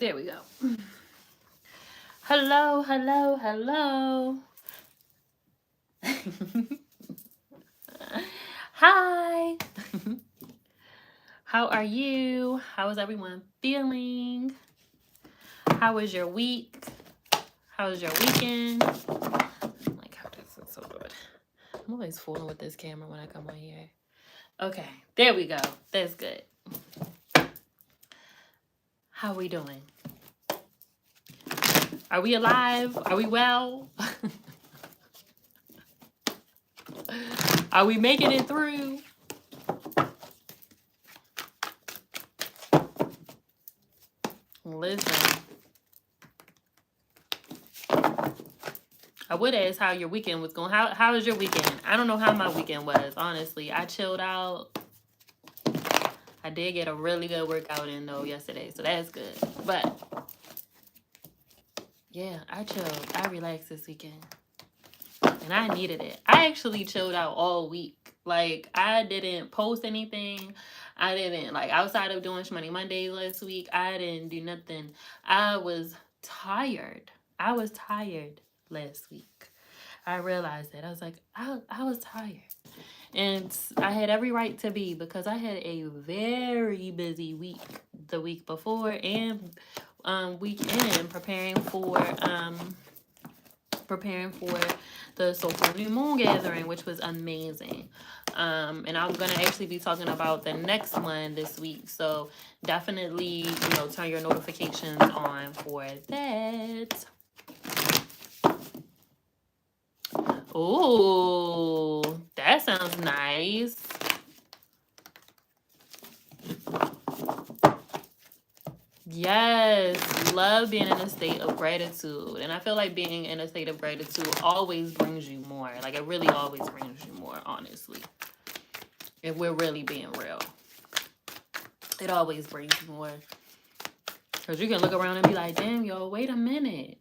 There we go. Hello, hello, hello. Hi. How are you? How is everyone feeling? How was your week? How was your weekend? Like, how this is so good. I'm always fooling with this camera when I come on here. Okay, there we go. That's good. How we doing? Are we alive? Are we well? Are we making it through? Listen, I would ask how your weekend was going. How was your weekend? I don't know how my weekend was, honestly. I chilled out. I did get a really good workout in though yesterday, so that's good. But yeah, I chilled. I relaxed this weekend. And I needed it. I actually chilled out all week. Like, I didn't post anything. I didn't, like, outside of doing Schmoney Mondays last week, I didn't do nothing. I was tired. I was tired last week. I realized that. I was like, I was tired. And I had every right to be, because I had a very busy week the week before and weekend preparing for the so-called new moon gathering, which was amazing. And I'm gonna actually be talking about the next one this week, so definitely, turn your notifications on for that. Oh, that sounds nice. Yes, love being in a state of gratitude. And I feel like being in a state of gratitude always brings you more. Like, it really always brings you more, honestly. If we're really being real, it always brings you more. Because you can look around and be like, damn, yo, wait a minute.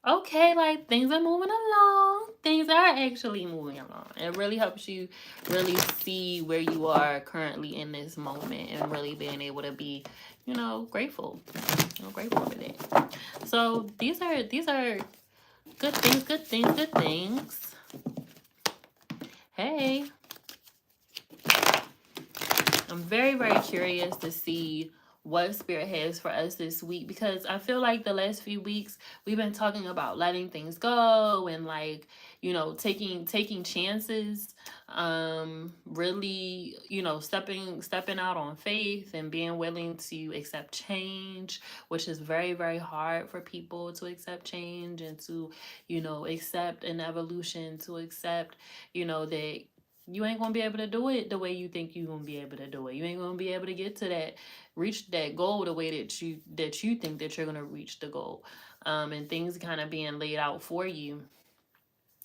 Okay, like, things are moving along. Things are actually moving along. It really helps you really see where you are currently in this moment and really being able to be, grateful. Grateful for that. So these are good things, good things, good things. Hey. I'm very, very curious to see what Spirit has for us this week, because I feel like the last few weeks we've been talking about letting things go and, like, taking chances, really, stepping out on faith and being willing to accept change, which is very, very hard for people to accept change and to, accept an evolution, to accept, that you ain't gonna be able to do it the way you think you're gonna be able to do it. You ain't gonna be able to get to that, reach that goal the way that you think that you're gonna reach the goal. And things kind of being laid out for you.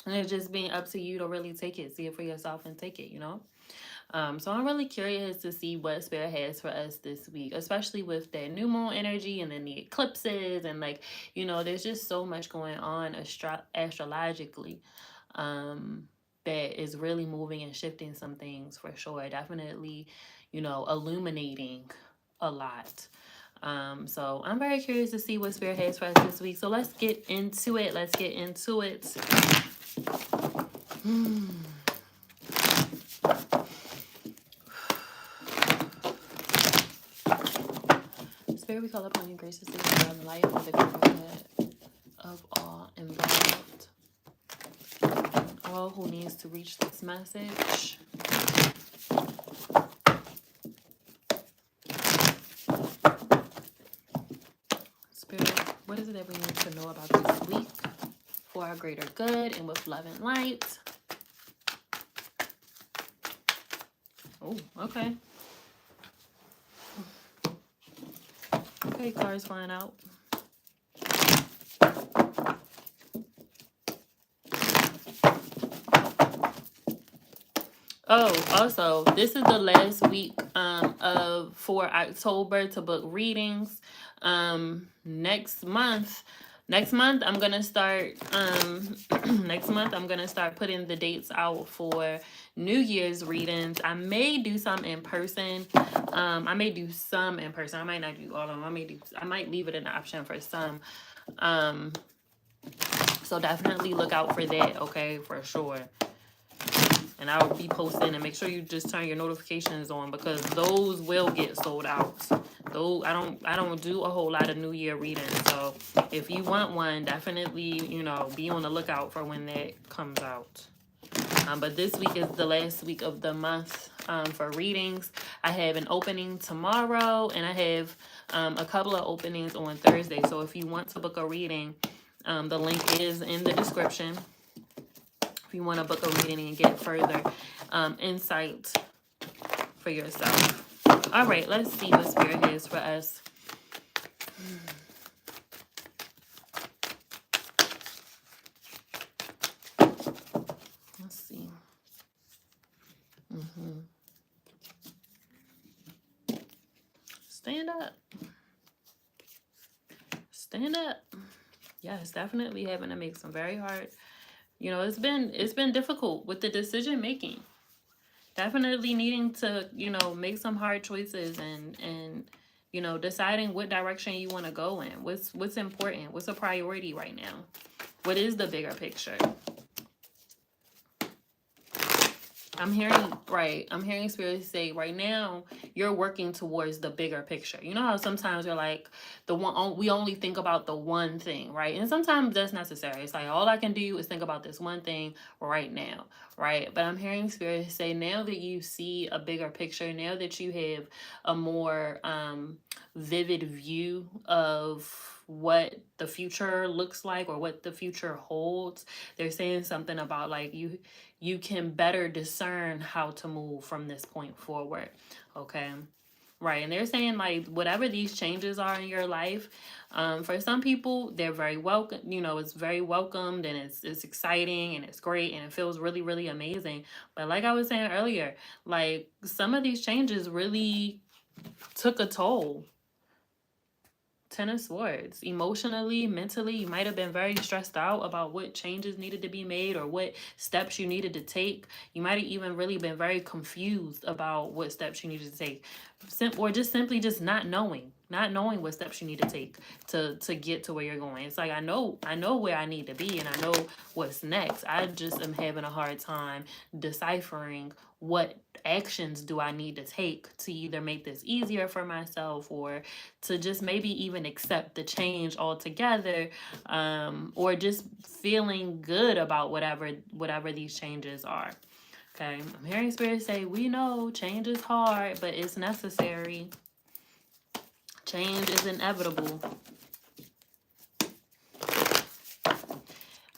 And it's just being up to you to really take it, see it for yourself and take it, So I'm really curious to see what Spirit has for us this week, especially with that new moon energy and then the eclipses and, like, there's just so much going on astrologically. That is really moving and shifting some things for sure. Definitely, illuminating a lot. So I'm very curious to see what Spirit has for us this week. So let's get into it. Spirit, we call upon your gracious to be in the life of the good of all involved. All who needs to reach this message. Spirit, what is it that we need to know about this week for our greater good and with love and light? Oh, okay. Okay, cards flying out. Oh, also, this is the last week for October to book readings. Next month, Next month, I'm gonna start. Next month, I'm gonna start putting the dates out for New Year's readings. I may do some in person. I may do some in person. I might not do all of them. I might leave it an option for some. Um, so definitely look out for that. Okay, for sure. And I will be posting, and make sure you just turn your notifications on, because those will get sold out. Though I don't do a whole lot of New Year readings. So if you want one, definitely, be on the lookout for when that comes out. But this week is the last week of the month for readings. I have an opening tomorrow, and I have a couple of openings on Thursday. So if you want to book a reading, the link is in the description. If you want to book a reading and get further insight for yourself. All right, let's see what Spirit has for us. Let's see. Stand up. Stand up. Yes, definitely having to make some very hard. It's been difficult with the decision making. Definitely needing to, make some hard choices and deciding what direction you want to go in. What's important? What's a priority right now? What is the bigger picture? I'm hearing Spirit say right now you're working towards the bigger picture. You know how sometimes you're like we only think about the one thing, right? And sometimes that's necessary. It's like all I can do is think about this one thing right now, right? But I'm hearing Spirit say now that you see a bigger picture, now that you have a more vivid view of what the future looks like or what the future holds, they're saying something about like you can better discern how to move from this point forward. Okay. Right. And they're saying like whatever these changes are in your life, for some people, they're very welcome. It's very welcomed, and it's exciting and it's great and it feels really, really amazing. But like I was saying earlier, like some of these changes really took a toll. Ten of Swords. Emotionally, mentally, you might have been very stressed out about what changes needed to be made or what steps you needed to take. You might have even really been very confused about what steps you needed to take. Or just simply just not knowing what steps you need to take to get to where you're going. It's like I know where I need to be, and I know what's next. I just am having a hard time deciphering what actions do I need to take to either make this easier for myself or to just maybe even accept the change altogether, or just feeling good about whatever these changes are. Okay, I'm hearing Spirit say, we know change is hard, but it's necessary. Change is inevitable.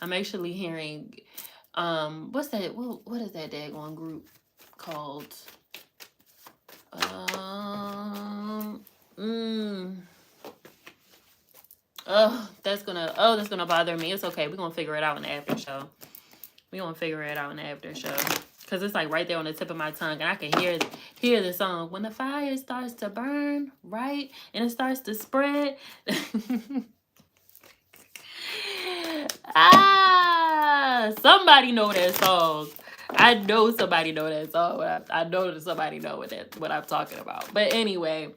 I'm actually hearing, what's that? What is that daggone group called? That's gonna bother me. It's okay. We're gonna figure it out in the after show. Cause it's like right there on the tip of my tongue, and I can hear the song when the fire starts to burn, right, and it starts to spread. Somebody know that song. I know somebody know that song. I know that somebody know what I'm talking about. But anyway,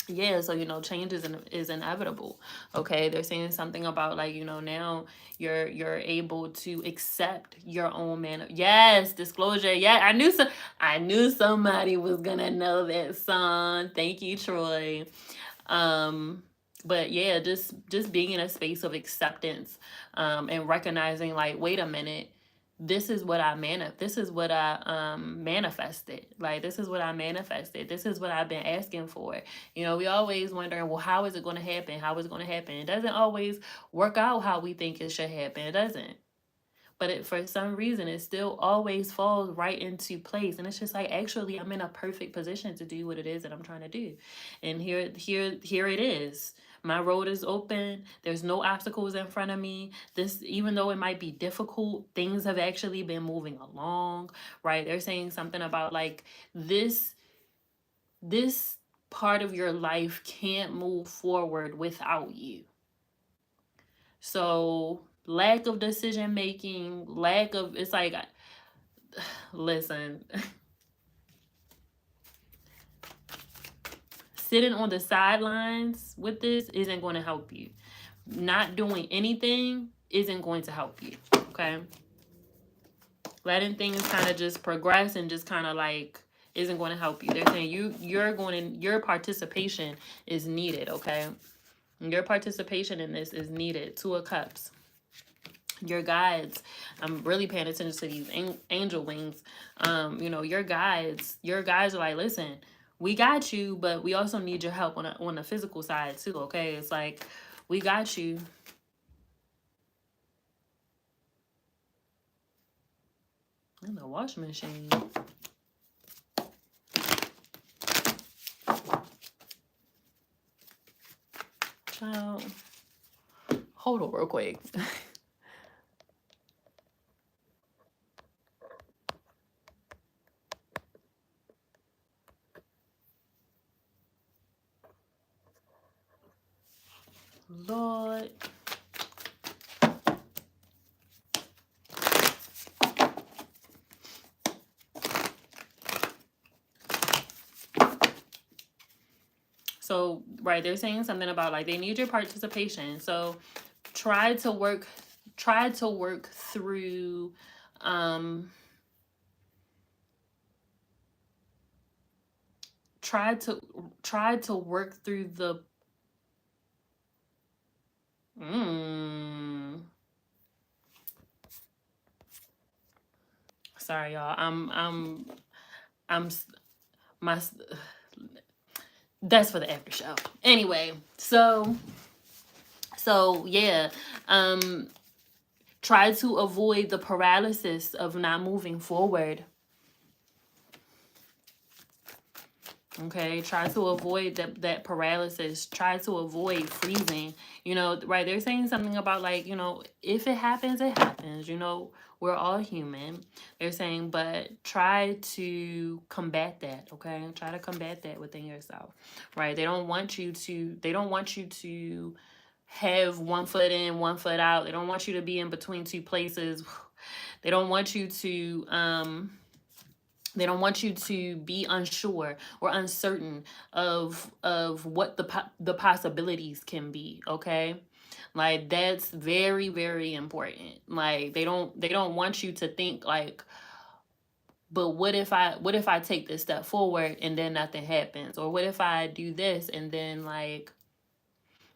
yeah, so change is inevitable. Okay, they're saying something about like now you're able to accept your own man. Yes, disclosure. Yeah, I knew somebody was gonna know that song. Thank you, Troy. But yeah, just being in a space of acceptance, and recognizing like, wait a minute, this is what I manifested. This is what I manifested. Like this is what I manifested. This is what I've been asking for. We always wondering, well, how is it going to happen? How is it going to happen? It doesn't always work out how we think it should happen. It doesn't. But for some reason, it still always falls right into place. And it's just like, actually, I'm in a perfect position to do what it is that I'm trying to do. And here it is. My road is open. There's no obstacles in front of me. This, even though it might be difficult, things have actually been moving along, right? They're saying something about like this part of your life can't move forward without you. So lack of decision making, lack of, it's like, listen, sitting on the sidelines with this isn't going to help you. Not doing anything isn't going to help you. Okay. Letting things kind of just progress and just kind of like isn't going to help you. They're saying your participation is needed. Okay. Your participation in this is needed. Two of Cups. Your guides, I'm really paying attention to these angel wings. Your guides are like, listen, we got you, but we also need your help on the physical side too. Okay. It's like, we got you. In the washing machine. Child. Hold on real quick. Lord. So, right, they're saying something about like they need your participation. So try to work through try to work through the sorry y'all. I'm my that's for the after show. Anyway, so yeah, try to avoid the paralysis of not moving forward. Okay, try to avoid that paralysis. Try to avoid freezing. Right? They're saying something about like, if it happens, it happens. We're all human. They're saying, but try to combat that. Okay, try to combat that within yourself. Right? They don't want you to have one foot in, one foot out. They don't want you to be in between two places. They don't want you to they don't want you to be unsure or uncertain of what the possibilities can be. Okay, like that's very, very important. Like they don't want you to think like, but what if I take this step forward and then nothing happens, or what if I do this and then like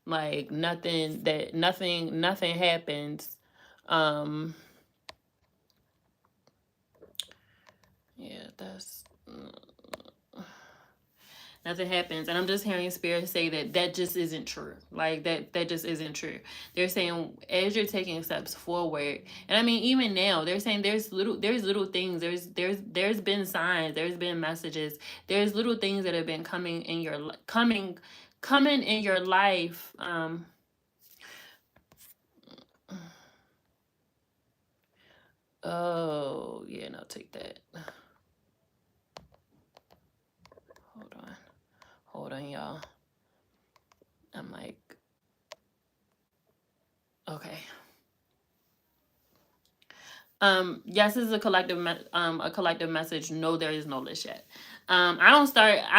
nothing happens. Yeah, that's nothing happens. And I'm just hearing spirit say that just isn't true. Like that just isn't true. They're saying as you're taking steps forward, and I mean even now, they're saying there's little things, there's been signs, there's been messages, there's little things that have been coming in your life. Oh yeah, no, take that. Hold on, y'all. I'm like, okay. Yes, this is a collective message. No, there is no list yet. I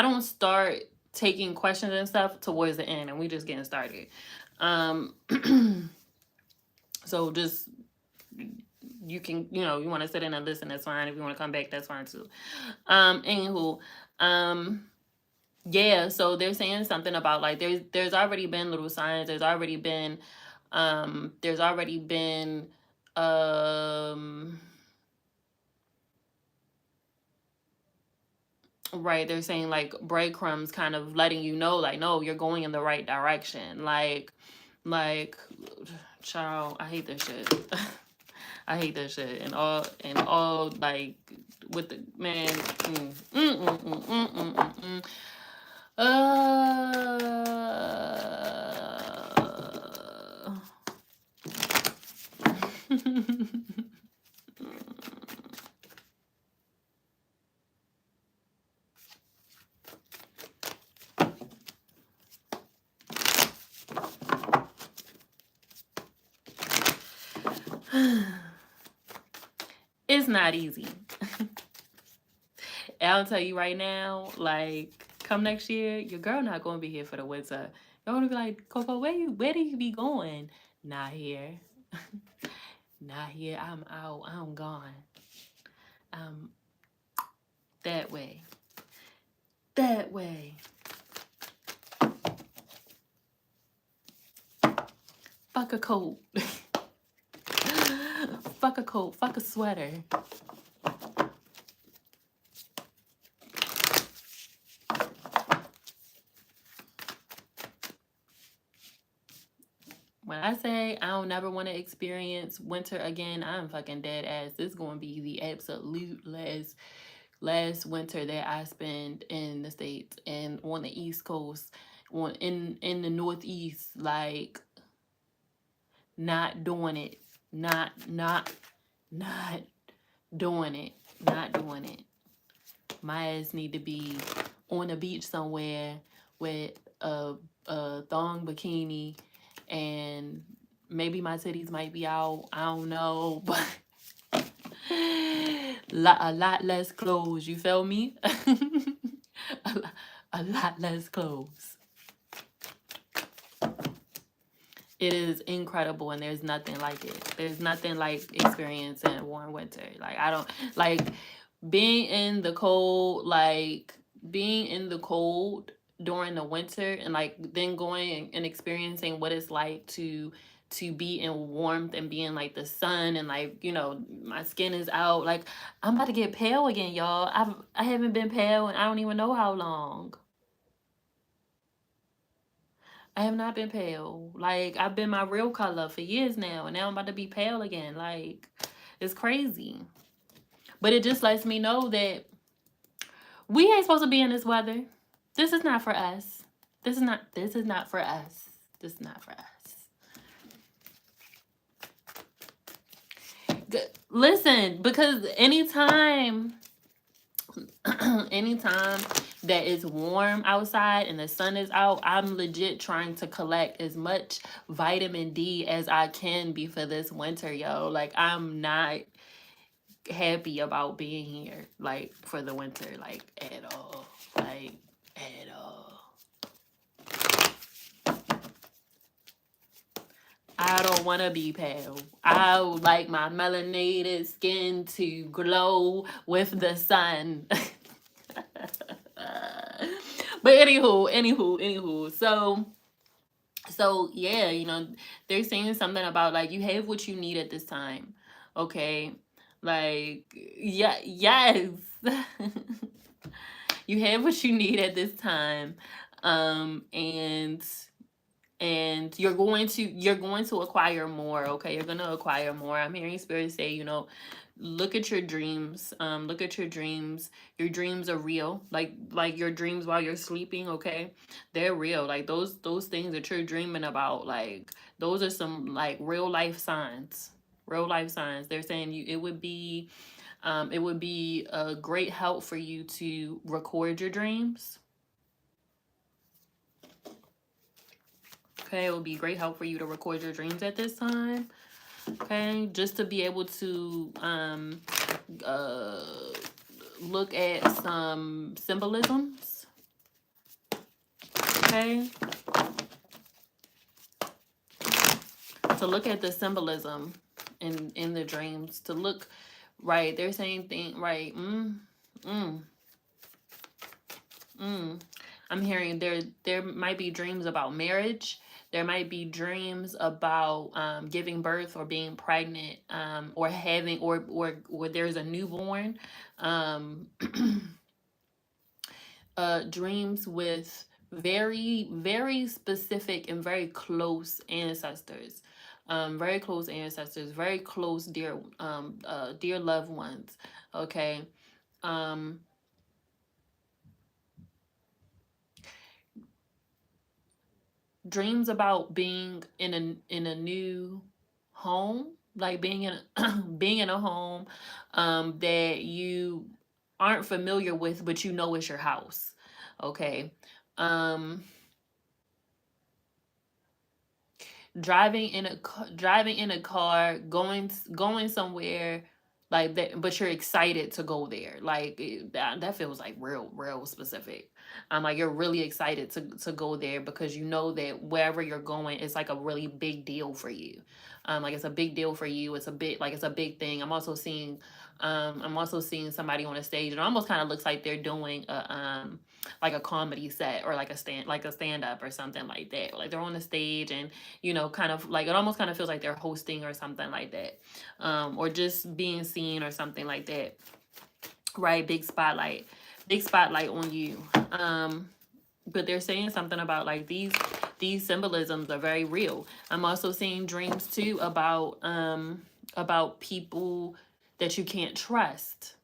don't start taking questions and stuff towards the end, and we just getting started. So just, you can, you want to sit in and listen, that's fine. If you want to come back, that's fine too. Anywho, yeah, so they're saying something about like there's already been little signs, there's already been right, they're saying like breadcrumbs kind of letting you know like, no, you're going in the right direction. Like child, I hate this shit. I hate that shit. And all like with the man. It's not easy. I'll tell you right now, like, come next year, your girl not gonna be here for the winter. You're gonna be like, Coco, where do you be going? Not here. Not here. I'm out. I'm gone. Um, that way. That way. Fuck a coat. Fuck a coat. Fuck a sweater. When I say I don't never want to experience winter again, I'm fucking dead ass. This is going to be the absolute last winter that I spend in the States and on the East Coast, in the Northeast, like, not doing it. Not doing it. Not doing it. My ass need to be on the beach somewhere with a thong bikini, and maybe my titties might be out. I don't know, but a lot less clothes. You feel me? a lot less clothes. It is incredible, and there's nothing like it. There's nothing like experiencing a warm winter. Like, I don't like being in the cold, during the winter, and like then going and experiencing what it's like to be in warmth and be in like the sun, and like, you know, my skin is out. Like, I'm about to get pale again, y'all. I haven't been pale and I don't even know how long. I have not been pale. Like, I've been my real color for years now, and now I'm about to be pale again. Like, it's crazy. But it just lets me know that we ain't supposed to be in this weather. This is not for us. This is not for us. This is not for us. Listen, because anytime that it's warm outside and the sun is out, I'm legit trying to collect as much vitamin D as I can be for this winter, yo. Like, I'm not happy about being here, like, for the winter, like, at all. Like, at all. I don't want to be pale. I would like my melanated skin to glow with the sun. But anywho. So yeah, you know, they're saying something about like, you have what you need at this time. Okay. Like, yeah, yes. You have what you need at this time. And you're going to acquire more. Okay, you're going to acquire more. I'm hearing spirit say, you know, look at your dreams. Look at your dreams. Your dreams are real. Like your dreams while you're sleeping. Okay, they're real. Like, those things that you're dreaming about, like, those are some like real life signs. They're saying it would be a great help for you to record your dreams. Okay, it would be great help for you to record your dreams at this time. Okay, just to be able to look at some symbolisms. Okay, to look at the symbolism in the dreams. To look right. They're saying thing right. I'm hearing there might be dreams about marriage. There might be dreams about giving birth or being pregnant, or having or there's a newborn. Dreams with very, very specific and very close ancestors. Very close ancestors, very close dear loved ones. Okay. Dreams about being in a new home, like being in being in a home that you aren't familiar with, but you know it's your house. Okay. driving in a car, going somewhere like that, but you're excited to go there. Like that feels like real specific. Like you're really excited to go there because you know that wherever you're going, it's like a really big deal for you. Like it's a big deal for you. It's a big thing. I'm also seeing somebody on a stage, and it almost kind of looks like they're doing a like a comedy set, or like a stand up or something like that. Like they're on the stage, and kind of like, it almost kind of feels like they're hosting or something like that, or just being seen or something like that. Right, big spotlight on you. But they're saying something about like these symbolisms are very real. I'm also seeing dreams too about people that you can't trust.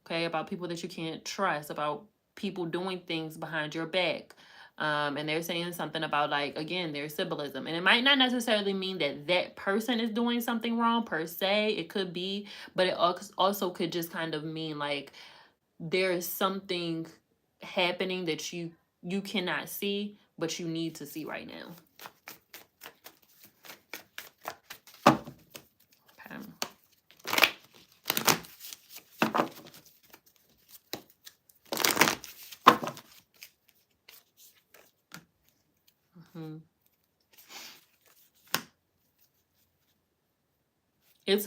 Okay, about people that you can't trust, about people doing things behind your back. And they're saying something about, like, again, there's symbolism. And it might not necessarily mean that that person is doing something wrong per se. It could be, but it also could just kind of mean like there is something happening that you cannot see, but you need to see right now. Okay. Mm-hmm. It's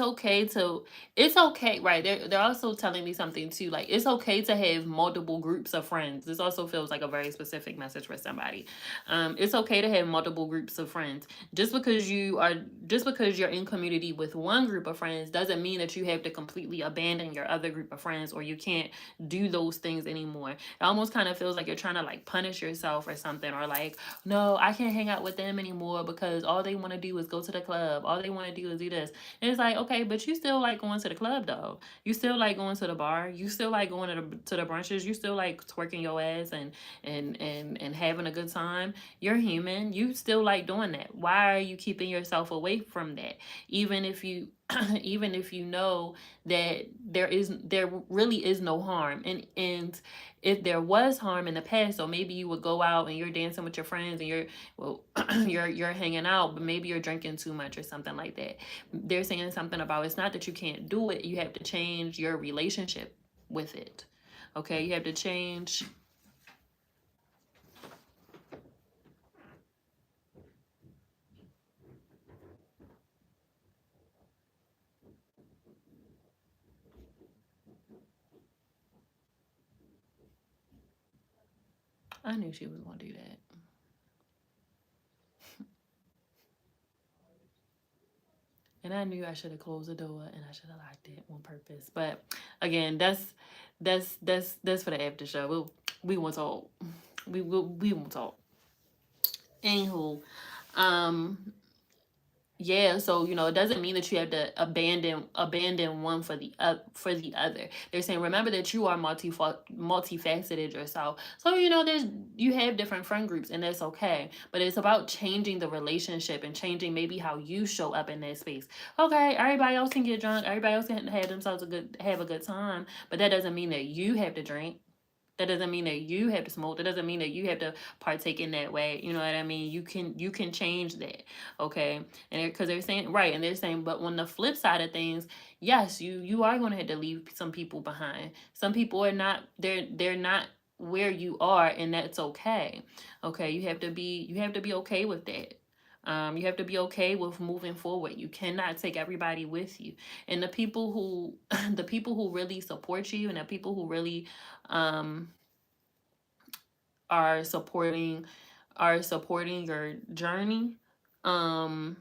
okay, right? They're also telling me something too. Like, it's okay to have multiple groups of friends. This also feels like a very specific message for somebody. It's okay to have multiple groups of friends. Just because you're in community with one group of friends doesn't mean that you have to completely abandon your other group of friends, or you can't do those things anymore. It almost kind of feels like you're trying to like punish yourself or something, or like, no, I can't hang out with them anymore because all they want to do is go to the club. All they want to do is do this. And it's like, okay, but you still like going to the club though. You still like going to the bar. You still like going to the brunches. You still like twerking your ass and having a good time. You're human. You still like doing that. Why are you keeping yourself away from that? Even if you even if you know that there really is no harm, and if there was harm in the past, so maybe you would go out and you're dancing with your friends and you're hanging out, but maybe you're drinking too much or something like that. They're saying something about, it's not that you can't do it, you have to change your relationship with it. Okay, you have to change. I knew she was going to do that. And I knew I should have closed the door and I should have locked it on purpose. But again, that's for the after show. We won't talk. We won't talk. Anywho, um, yeah, so it doesn't mean that you have to abandon one for the other. They're saying, remember that you are multifaceted yourself. So you have different friend groups, and that's okay. But it's about changing the relationship and changing maybe how you show up in that space. Okay, everybody else can get drunk, everybody else can have a good time, but that doesn't mean that you have to drink. That doesn't mean that you have to smoke. That doesn't mean that you have to partake in that way. You know what I mean? You can change that, okay? And because they're saying, right, and they're saying, but on the flip side of things, yes, you are going to have to leave some people behind. Some people are not, they're not where you are, and that's okay. Okay, you have to be okay with that. You have to be okay with moving forward. You cannot take everybody with you, and the people who the people who really support you, and the people who really um are supporting your journey, um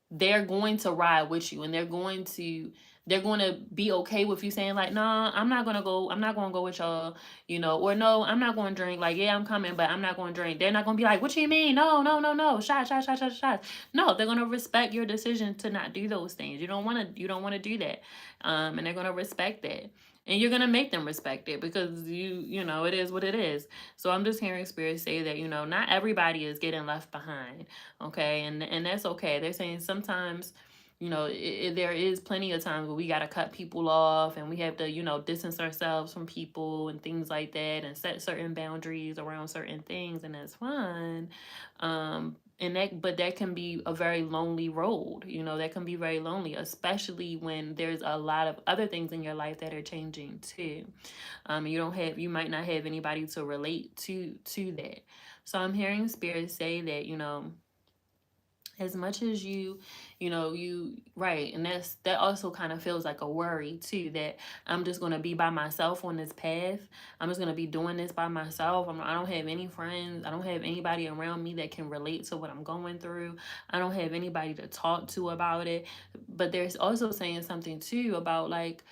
they're going to ride with you, and they're going to be okay with you saying like, nah, I'm not gonna go with y'all, or no, I'm not gonna drink. Like, yeah, I'm coming, but I'm not gonna drink. They're not gonna be like, what you mean? No, no, no, no, shot. No, they're gonna respect your decision to not do those things. You don't want to do that. And they're gonna respect that. And you're gonna make them respect it, because it is what it is. So I'm just hearing Spirit say that, not everybody is getting left behind. Okay, and that's okay. They're saying sometimes, there is plenty of times where we got to cut people off, and we have to, distance ourselves from people and things like that, and set certain boundaries around certain things, and that's fine. but that can be a very lonely road. You know, that can be very lonely, especially when there's a lot of other things in your life that are changing too. You might not have anybody to relate to that. So I'm hearing Spirit say that, you know, as much as you right, and that also kind of feels like a worry too, that I'm just going to be by myself on this path. I'm just going to be doing this by myself. I don't have any friends. I don't have anybody around me that can relate to what I'm going through. I don't have anybody to talk to about it. But there's also saying something too about, like,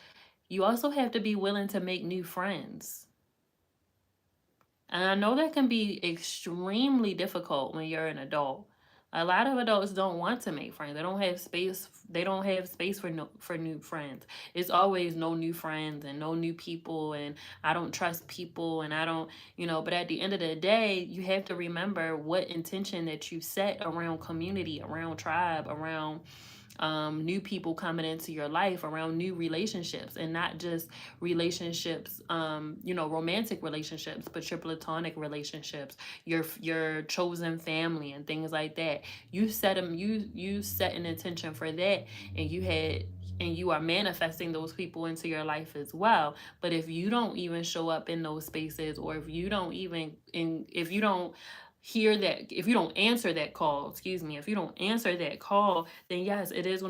you also have to be willing to make new friends. And I know that can be extremely difficult when you're an adult. A lot of adults don't want to make friends. They don't have space. They don't have space for new friends. It's always no new friends and no new people, and I don't trust people, and I don't, but at the end of the day, you have to remember what intention that you set around community, around tribe, around new people coming into your life, around new relationships, and not just relationships, romantic relationships, but your platonic relationships, your chosen family, and things like that. You set an intention for that, and you are manifesting those people into your life as well. But if you don't even show up in those spaces, or if you don't hear that, if you don't answer that call, if you don't answer that call, then yes, it's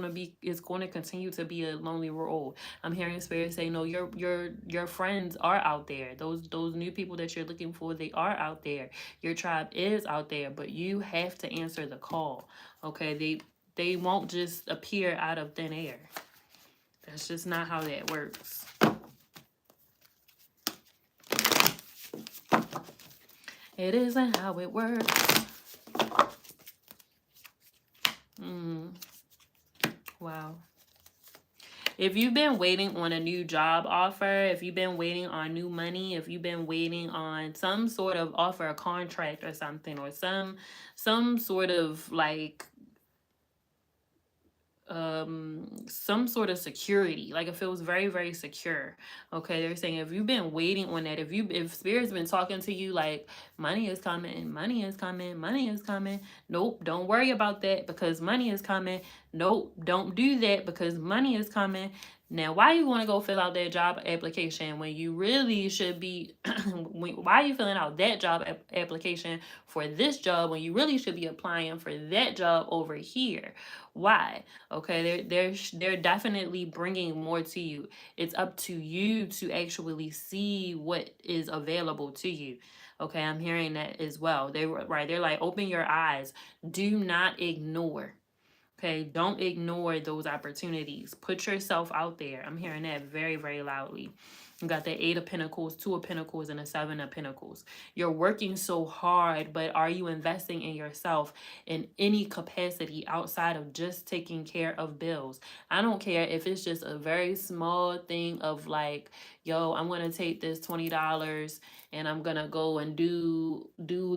going to continue to be a lonely road. I'm hearing Spirit say, no, your friends are out there. Those new people that you're looking for, they are out there. Your tribe is out there, but you have to answer the call. Okay, they won't just appear out of thin air. That's just not how that works. It isn't how it works. Wow. If you've been waiting on a new job offer, if you've been waiting on new money, if you've been waiting on some sort of offer, a contract or something, or some sort of like some sort of security, like it feels very, very secure. Okay, they're saying if you've been waiting on that, if Spirit's been talking to you like money is coming, money is coming, money is coming, nope, don't worry about that because money is coming. Nope, don't do that because money is coming. Now, why you want to go fill out that job application when you really should be why are you filling out that job application for this job when you really should be applying for that job over here? Why? Okay, they're definitely bringing more to you. It's up to you to actually see what is available to you. Okay, I'm hearing that as well. They're like, open your eyes. Do not ignore. Okay, don't ignore those opportunities. Put yourself out there. I'm hearing that very, very loudly. You got the 8 of Pentacles, 2 of Pentacles, and a 7 of Pentacles. You're working so hard, but are you investing in yourself in any capacity outside of just taking care of bills? I don't care if it's just a very small thing of like, yo, I'm going to take this $20 and I'm going to go and do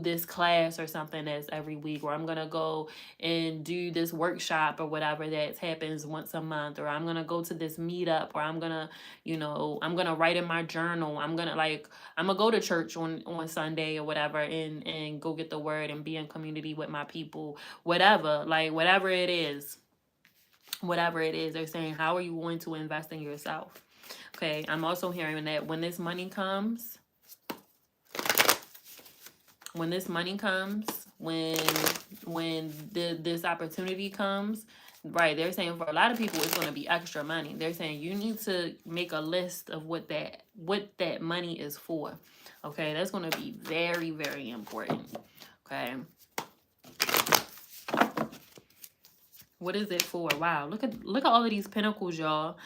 this class or something that's every week, or I'm going to go and do this workshop or whatever that happens once a month, or I'm going to go to this meetup, or I'm going to, I'm going to write in my journal. I'm going to go to church on Sunday or whatever and go get the word and be in community with my people, whatever it is, they're saying, how are you going to invest in yourself? Okay, I'm also hearing that when this money comes, when this opportunity comes, right, they're saying for a lot of people it's going to be extra money. They're saying you need to make a list of what that money is for. Okay, that's going to be very, very important. Okay, what is it for? Wow, look at all of these pentacles, y'all.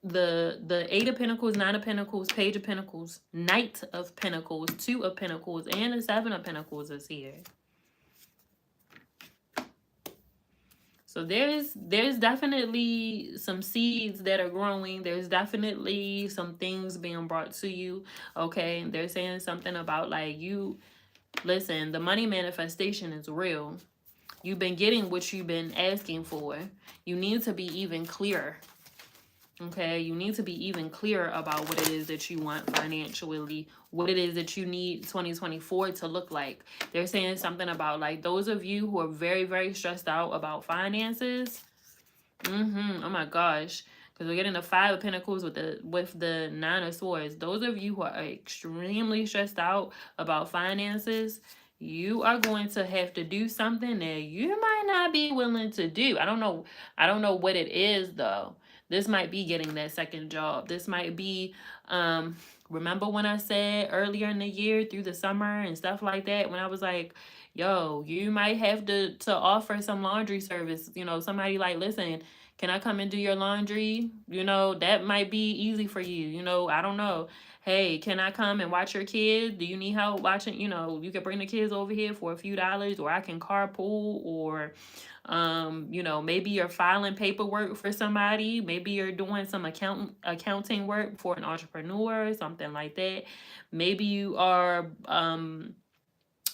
The 8 of Pentacles, 9 of Pentacles, Page of Pentacles, Knight of Pentacles, 2 of Pentacles, and the 7 of Pentacles is here. So there's definitely some seeds that are growing. There's definitely some things being brought to you. Okay, they're saying something about like, listen, the money manifestation is real. You've been getting what you've been asking for. You need to be even clearer. Okay, you need to be even clearer about what it is that you want financially, what it is that you need 2024 to look like. They're saying something about like those of you who are very, very stressed out about finances. Oh my gosh. Because we're getting the Five of Pentacles with the Nine of Swords. Those of you who are extremely stressed out about finances, you are going to have to do something that you might not be willing to do. I don't know what it is though. This might be getting that second job. This might be remember when I said earlier in the year through the summer and stuff like that, when I was like, yo, you might have to offer some laundry service. You know, somebody like, listen, can I come and do your laundry? You know, that might be easy for you. You know, I don't know. Hey, can I come and watch your kids? Do you need help watching? You know, you can bring the kids over here for a few dollars, or I can carpool, or you know, maybe you're filing paperwork for somebody, maybe you're doing some accounting work for an entrepreneur or something like that. Maybe you are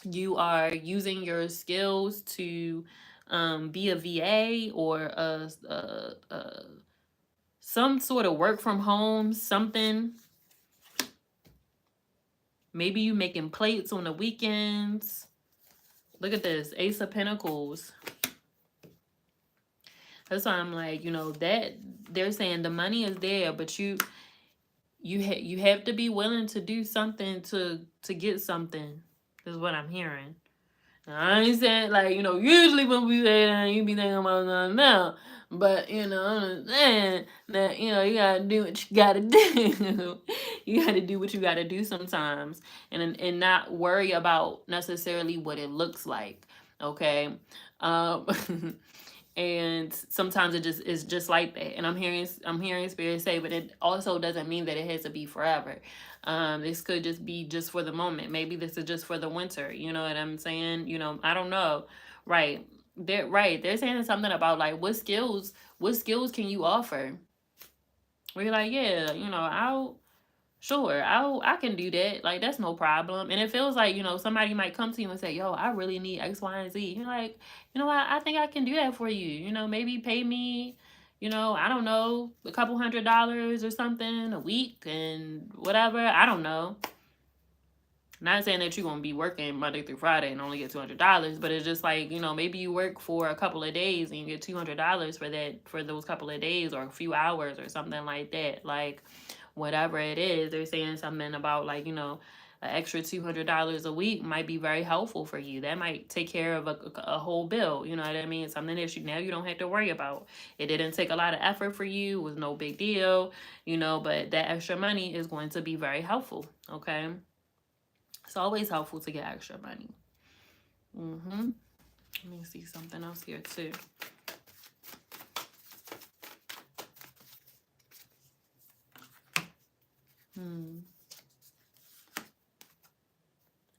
using your skills to be a VA or some sort of work from home, something. Maybe you making plates on the weekends. Look at this, Ace of Pentacles. That's why I'm like, you know, that they're saying the money is there, but you have to be willing to do something to get something. Is what I'm hearing. I ain't saying like, you know, usually when we say that, you be thinking about nothing now. But, you know, I'm saying that, you know, you gotta do what you gotta do. You gotta do what you gotta do sometimes. And not worry about necessarily what it looks like. Okay. And sometimes it just is just like that. And I'm hearing spirit say, but it also doesn't mean that it has to be forever. This could just be just for the moment. Maybe this is just for the winter. You know what I'm saying? You know, I don't know. Right. They're saying something about like what skills can you offer? Where you're like, yeah, you know, I can do that. Like, that's no problem. And it feels like, you know, somebody might come to you and say, yo, I really need X, Y, and Z. You're like, you know what? I think I can do that for you. You know, maybe pay me, you know, I don't know, a couple $100 or something a week and whatever. I don't know. Not saying that you're going to be working Monday through Friday and only get $200, but it's just like, you know, maybe you work for a couple of days and you get $200 for those couple of days or a few hours or something like that. Like, whatever it is, they're saying something about like, you know, an extra $200 a week might be very helpful for you. That might take care of a whole bill. You know what I mean? Something that you don't have to worry about. It didn't take a lot of effort for you. It was no big deal, you know, but that extra money is going to be very helpful. Okay. It's always helpful to get extra money. Let me see something else here too.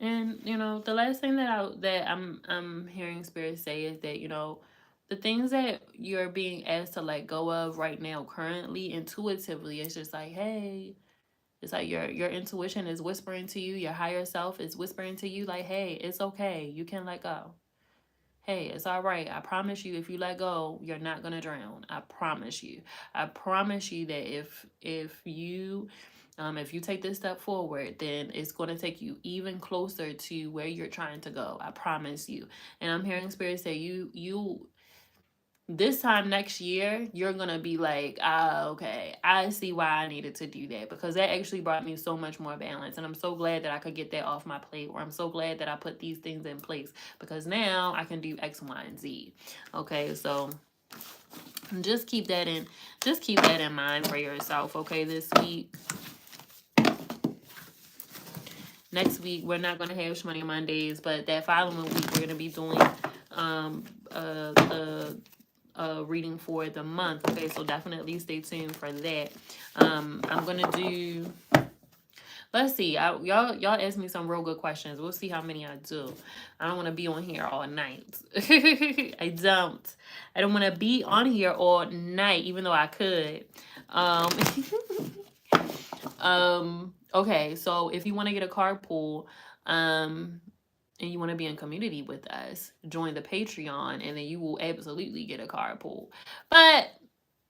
And you know, the last thing that I'm hearing spirit say is that, you know, the things that you're being asked to let go of right now, currently, intuitively, it's just like, hey, it's like your intuition is whispering to you, your higher self is whispering to you, like, hey, it's okay, you can let go. Hey, it's all right. I promise you, if you let go, you're not gonna drown. I promise you. I promise you that if you take this step forward, then it's going to take you even closer to where you're trying to go. I promise you. And I'm hearing spirit say you this time next year, you're going to be like, okay, I see why I needed to do that, because that actually brought me so much more balance. And I'm so glad that I could get that off my plate, or I'm so glad that I put these things in place, because now I can do X, Y, and Z. Okay, so just keep that in mind for yourself, okay, this week. Next week, we're not going to have Schmoney Mondays, but that following week, we're going to be doing reading for the month. Okay, so definitely stay tuned for that. I'm going to do... Let's see. Y'all asked me some real good questions. We'll see how many I do. I don't want to be on here all night. I don't want to be on here all night, even though I could. Okay, so if you want to get a carpool, and you want to be in community with us, join the Patreon, and then you will absolutely get a carpool. But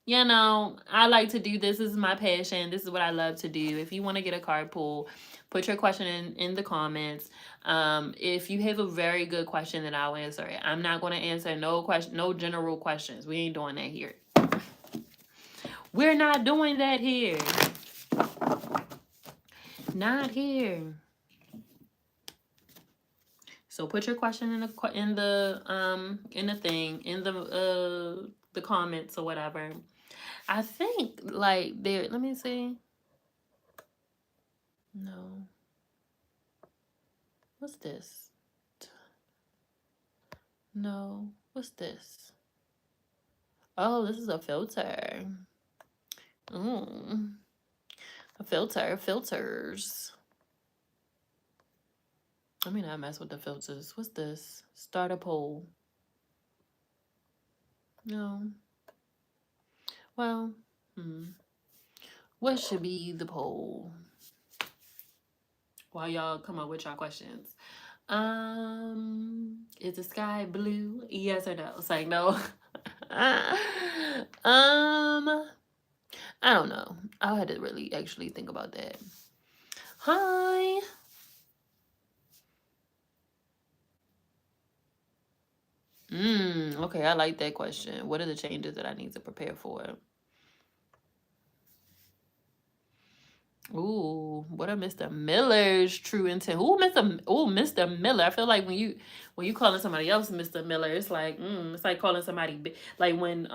you know, I like to do this. This is my passion. This is what I love to do. If you want to get a card pull, put your question in the comments. If you have a very good question, then I'll answer it. I'm not going to answer no general questions. We ain't doing that here. We're not doing that here. Not here. So put your question in the thing in the comments or whatever. I think like there. Let me see. No. What's this? No. What's this? Oh, this is a filter. A filters. I mean, I mess with the filters. What's this? Start a poll. No. Well, what should be the poll? While y'all come up with y'all questions. Is the sky blue? Yes or no? It's like no. I don't know. I had to really actually think about that. Hi. Okay, I like that question. What are the changes that I need to prepare for? Ooh, what are Mr. Miller's true intent? Mr. Miller. I feel like when you calling somebody else Mr. Miller, it's like calling somebody like when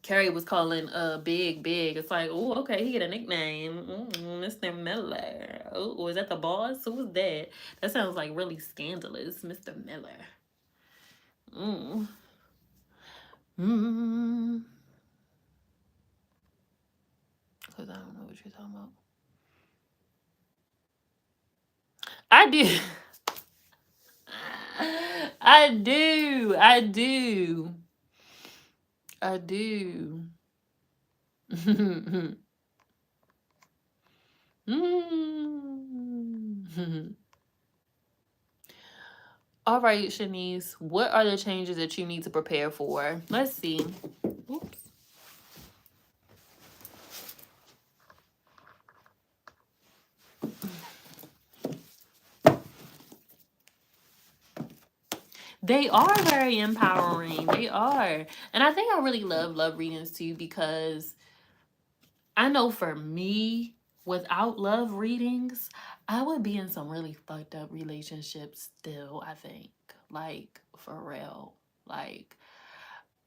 Carrie was calling Big. It's like, oh, okay, he get a nickname. Mr. Miller. Oh, is that the boss? Who was that? That sounds like really scandalous, Mr. Miller. Because I don't know what you're talking about. I do. I do. All right, Shanice, what are the changes that you need to prepare for? Let's see. Oops. They are very empowering. They are. And I think I really love readings too, because I know for me, without love readings, I would be in some really fucked up relationships still, I think. Like, for real. Like,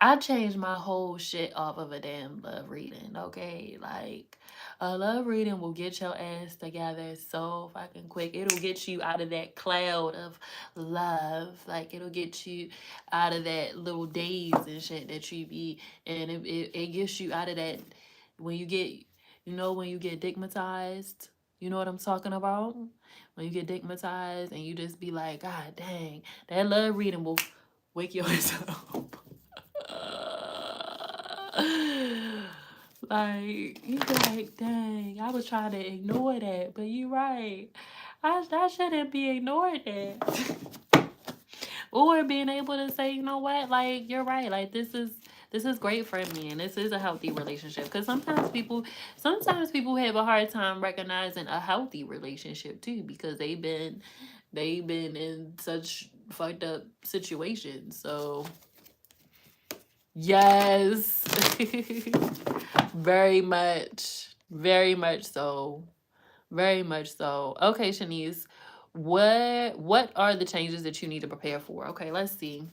I changed my whole shit off of a damn love reading, okay? Like, a love reading will get your ass together so fucking quick. It'll get you out of that cloud of love. Like, it'll get you out of that little daze and shit that you be, and it gets you out of that when you get, when you get digmatized. You know what I'm talking about? When you get digmatized and you just be like, God dang, that love reading will wake your ass up. Like, you be like, dang, I was trying to ignore that, but you right. I shouldn't be ignoring that. Or being able to say, you know what, like, you're right. Like, this is great for me, and this is a healthy relationship. Because sometimes people have a hard time recognizing a healthy relationship too, because they've been in such fucked up situations. So yes. Very much so. Very much so. Okay, Shanice, what are the changes that you need to prepare for? Okay, let's see.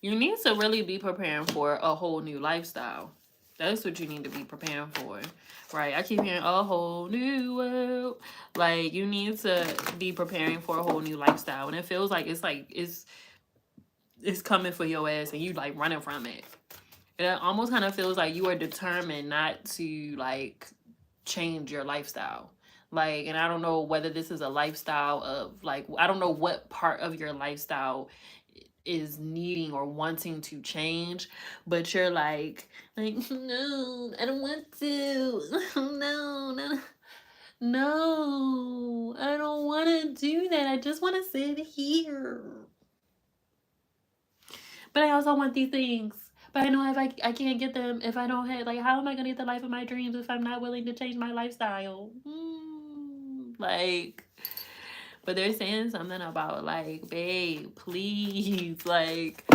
You need to really be preparing for a whole new lifestyle. That's what you need to be preparing for, right? I keep hearing a whole new world. Like, you need to be preparing for a whole new lifestyle, and it feels like it's coming for your ass, and you like running from it. It almost kind of feels like you are determined not to like change your lifestyle. Like, and I don't know whether this is a lifestyle of like, I don't know what part of your lifestyle is needing or wanting to change, but you're like, no, I don't want to. No, no, no, I don't want to do that. I just want to sit here. But I also want these things. But I know if I can't get them, if I don't have, like, how am I going to get the life of my dreams if I'm not willing to change my lifestyle? Like, but they're saying something about, like, babe, please, like,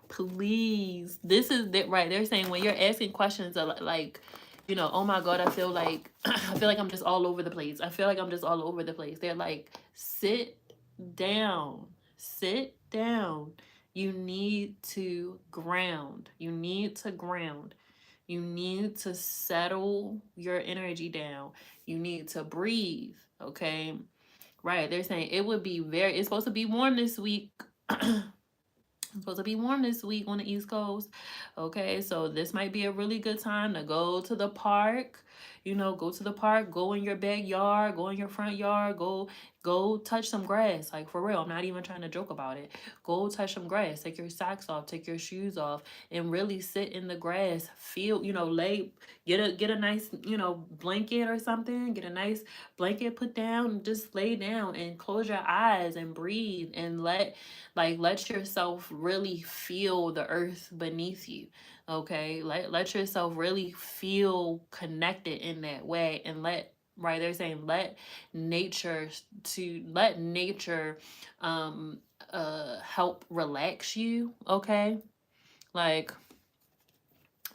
please. This is that, right? They're saying when you're asking questions of, like, you know, oh my God, I feel like, I feel like I'm just all over the place. I feel like I'm just all over the place. They're like, sit down, sit down. You need to ground. You need to ground. You need to settle your energy down. You need to breathe. Okay. Right. They're saying it would be it's supposed to be warm this week. It's supposed to be warm this week on the East Coast. Okay, so this might be a really good time to go to the park. You know, go to the park, go in your backyard, go in your front yard, go touch some grass. Like, for real, I'm not even trying to joke about it. Go touch some grass. Take your socks off, take your shoes off, and really sit in the grass. Feel, you know, get a nice, you know, blanket or something. Get a nice blanket put down and just lay down and close your eyes and breathe and let yourself really feel the earth beneath you. Okay, let yourself really feel connected in that way, and right, they're saying let nature um help relax you. Okay, like,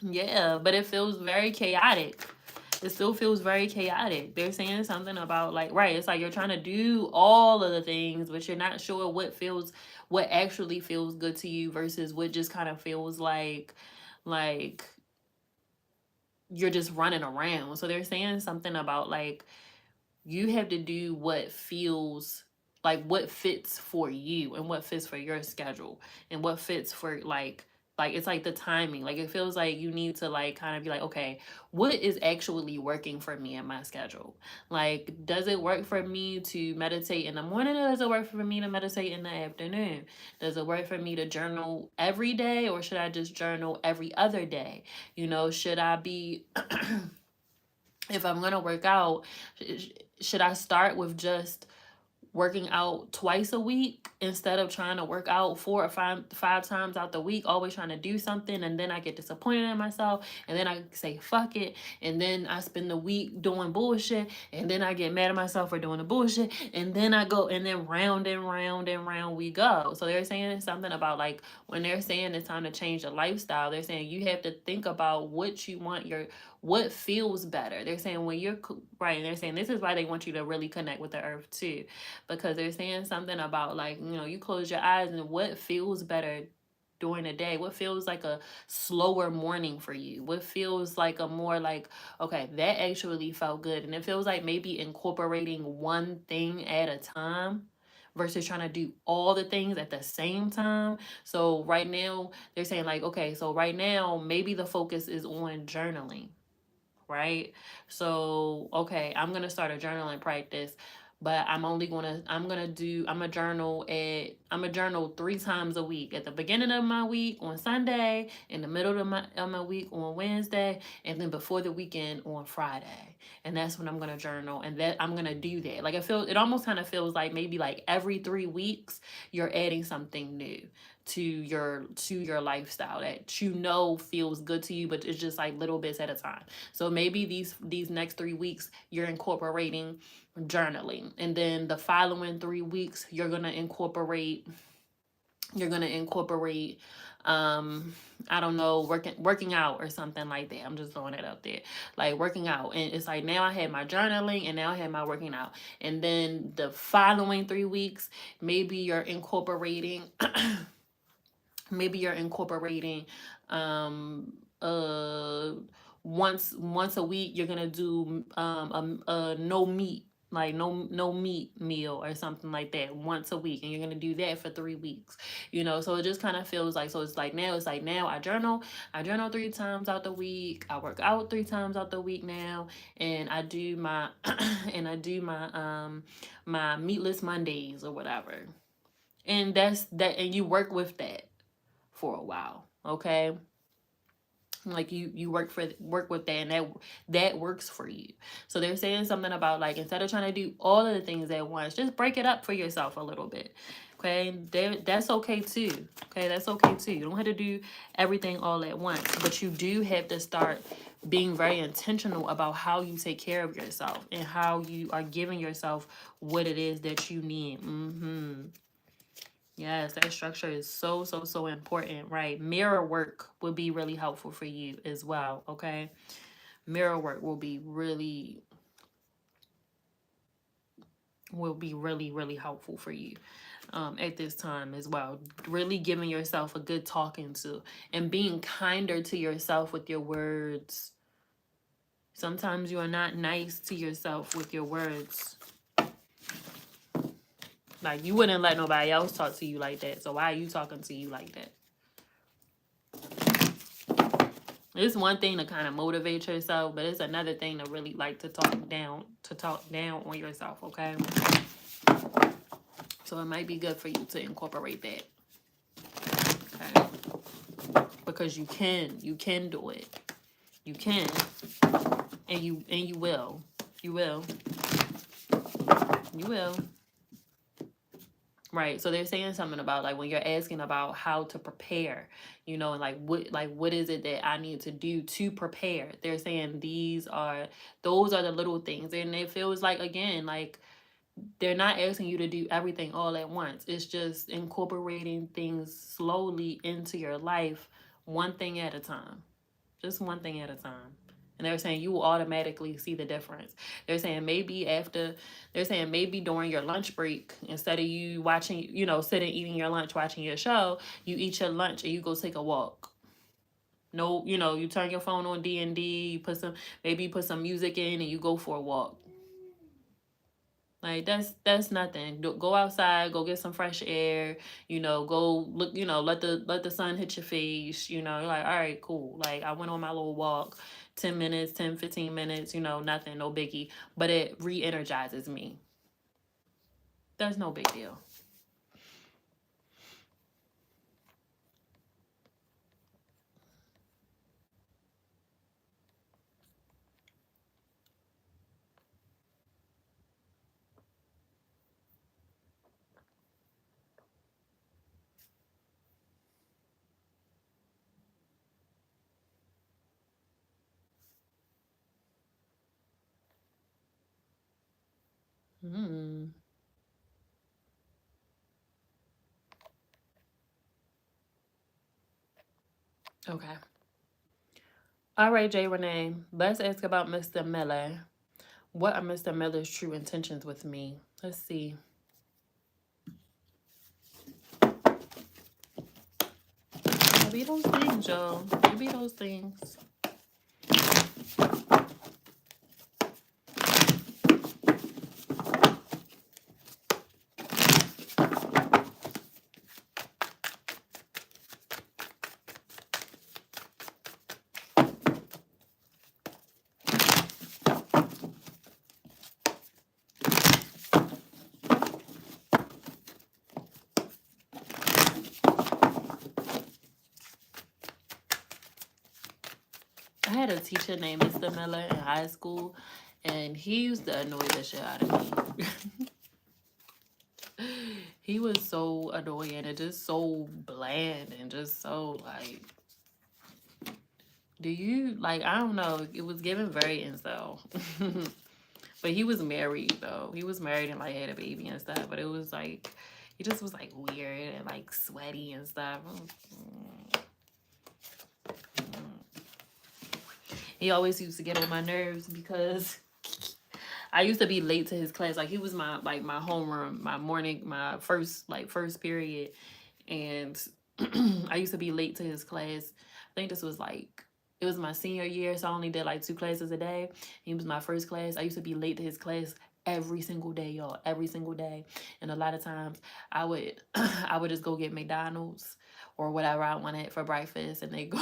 yeah, but it feels very chaotic. It still feels very chaotic. They're saying something about, like, right, it's like you're trying to do all of the things, but you're not sure what actually feels good to you versus what just kind of feels like you're just running around. So they're saying something about, like, you have to do what feels like what fits for you and what fits for your schedule and what fits for, like it's like the timing. Like, it feels like you need to, like, kind of be like, okay, what is actually working for me in my schedule? Like, does it work for me to meditate in the morning, or does it work for me to meditate in the afternoon? Does it work for me to journal every day, or should I just journal every other day? You know, should I be if I'm gonna work out, should I start with just working out twice a week instead of trying to work out four or five times out the week, always trying to do something, and then I get disappointed in myself, and then I say fuck it, and then I spend the week doing bullshit, and then I get mad at myself for doing the bullshit, and then I go, and then round and round and round we go. So they're saying something about, like, when they're saying it's time to change the lifestyle, they're saying you have to think about what you want what feels better. They're saying when you're right, and they're saying this is why they want you to really connect with the earth too, because they're saying something about, like, you know, you close your eyes and what feels better during the day, what feels like a slower morning for you, what feels like a more like, okay, that actually felt good. And it feels like maybe incorporating one thing at a time versus trying to do all the things at the same time. So right now they're saying, like, okay, so right now maybe the focus is on journaling, right? So, okay, I'm gonna start a journaling practice, but I'm a journal 3 times a week. At the beginning of my week on Sunday, in the middle of my week on Wednesday, and then before the weekend on Friday. And that's when I'm gonna journal, and that I'm gonna do that. Like, it almost kind of feels like maybe like every 3 weeks you're adding something new to your lifestyle that you know feels good to you, but it's just like little bits at a time. So maybe these next 3 weeks you're incorporating journaling, and then the following 3 weeks you're gonna incorporate I don't know, working out or something like that. I'm just throwing it out there, like working out. And it's like, now I had my journaling and now I have my working out, and then the following 3 weeks maybe you're incorporating maybe you're incorporating um uh once a week you're gonna do a no meat, like no meat meal or something like that once a week, and you're gonna do that for 3 weeks, so it just kind of feels like, so it's like now I journal 3 times out the week, I work out 3 times out the week now, and I do my and I do my meatless Mondays or whatever, and that's that, and you work with that for a while, okay? Like you work with that, and that works for you. So they're saying something about, like, instead of trying to do all of the things at once, just break it up for yourself a little bit. Okay, that's okay too. Okay, that's okay too. You don't have to do everything all at once, but you do have to start being very intentional about how you take care of yourself and how you are giving yourself what it is that you need. Yes, that structure is so important, right? Mirror work would be really helpful for you as well, okay? Mirror work will be really helpful for you at this time as well. Really giving yourself a good talking to, and being kinder to yourself with your words. Sometimes you are not nice to yourself with your words. Like, you wouldn't let nobody else talk to you like that, so why are you talking to you like that? It's one thing to kind of motivate yourself, but it's another thing to really like to talk down on yourself, okay? So it might be good for you to incorporate that, okay? Because you can do it. You can, and you will. You will. Right. So they're saying something about, like, when you're asking about how to prepare, and what is it that I need to do to prepare? They're saying those are the little things. And it feels like, again, like, they're not asking you to do everything all at once. It's just incorporating things slowly into your life, one thing at a time. Just one thing at a time. And they're saying you will automatically see the difference. They're saying maybe during your lunch break, instead of you watching, sitting eating your lunch, watching your show, you eat your lunch and you go take a walk. No, you turn your phone on D&D, you put some music in, and you go for a walk. Like, that's nothing. Go outside, go get some fresh air, go look, let the sun hit your face, you're like, all right, cool. Like, I went on my little walk, 10 minutes, 10, 15 minutes, nothing, no biggie, but it re-energizes me. That's no big deal. Okay. All right, Jay Renee, let's ask about Mr. Miller. What are Mr. Miller's true intentions with me? Let's see. It be those things, y'all. It be those things. I had a teacher named Mr. Miller in high school, and he used to annoy the shit out of me. He was so annoying and just so bland and just so, like, I don't know, it was given very incel. But he was married, though. He was married and, like, had a baby and stuff, but it was like, he just was, like, weird and, like, sweaty and stuff. He always used to get on my nerves because I used to be late to his class. Like, he was my homeroom, my first period. And I used to be late to his class. I think this was like It was my senior year, so I only did like 2 classes a day. He was my first class. I used to be late to his class every single day, y'all, every single day. And a lot of times I would I would just go get McDonald's or whatever I wanted for breakfast, and they go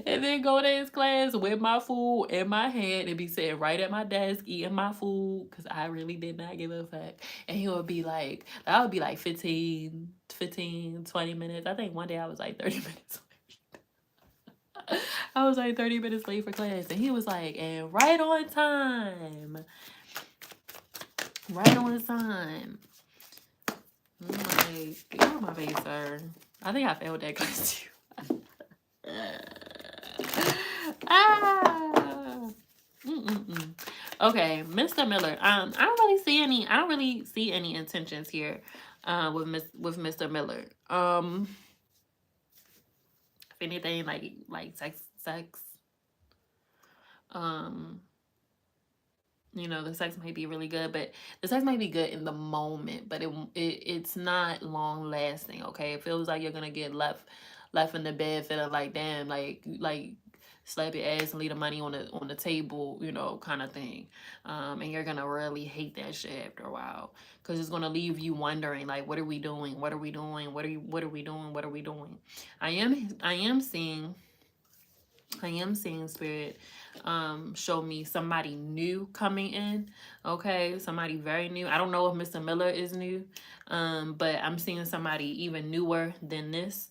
and then go to his class with my food in my hand and be sitting right at my desk eating my food because I really did not give a fuck. And he would be like, I would be like 20 minutes. I think one day I was like 30 minutes. I was like 30 minutes late for class, and he was like, and right on time. Right on time. I'm like, get out of my face, sir. I think I failed that class too. ah. Mm-mm-mm. Okay, Mr. Miller. I don't really see any intentions here with Mr. Miller. If anything, like sex. You know, the sex might be really good, but the sex might be good in the moment, but it's not long lasting. Okay, it feels like you're gonna get left in the bed feeling like, damn, like slap your ass and leave the money on the table, you know, kind of thing. And you're gonna really hate that shit after a while, because it's gonna leave you wondering, like, what are we doing? What are we doing? What are we doing? What are we doing? I am seeing spirit show me somebody new coming in. Okay, somebody very new. I don't know if Mr. Miller is new, but I'm seeing somebody even newer than this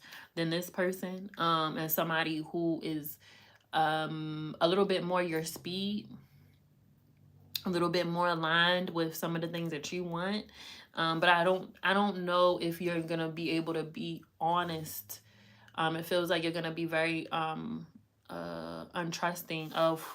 person, and somebody who is a little bit more your speed, a little bit more aligned with some of the things that you want. But I don't know if you're gonna be able to be honest. It feels like you're gonna be very untrusting of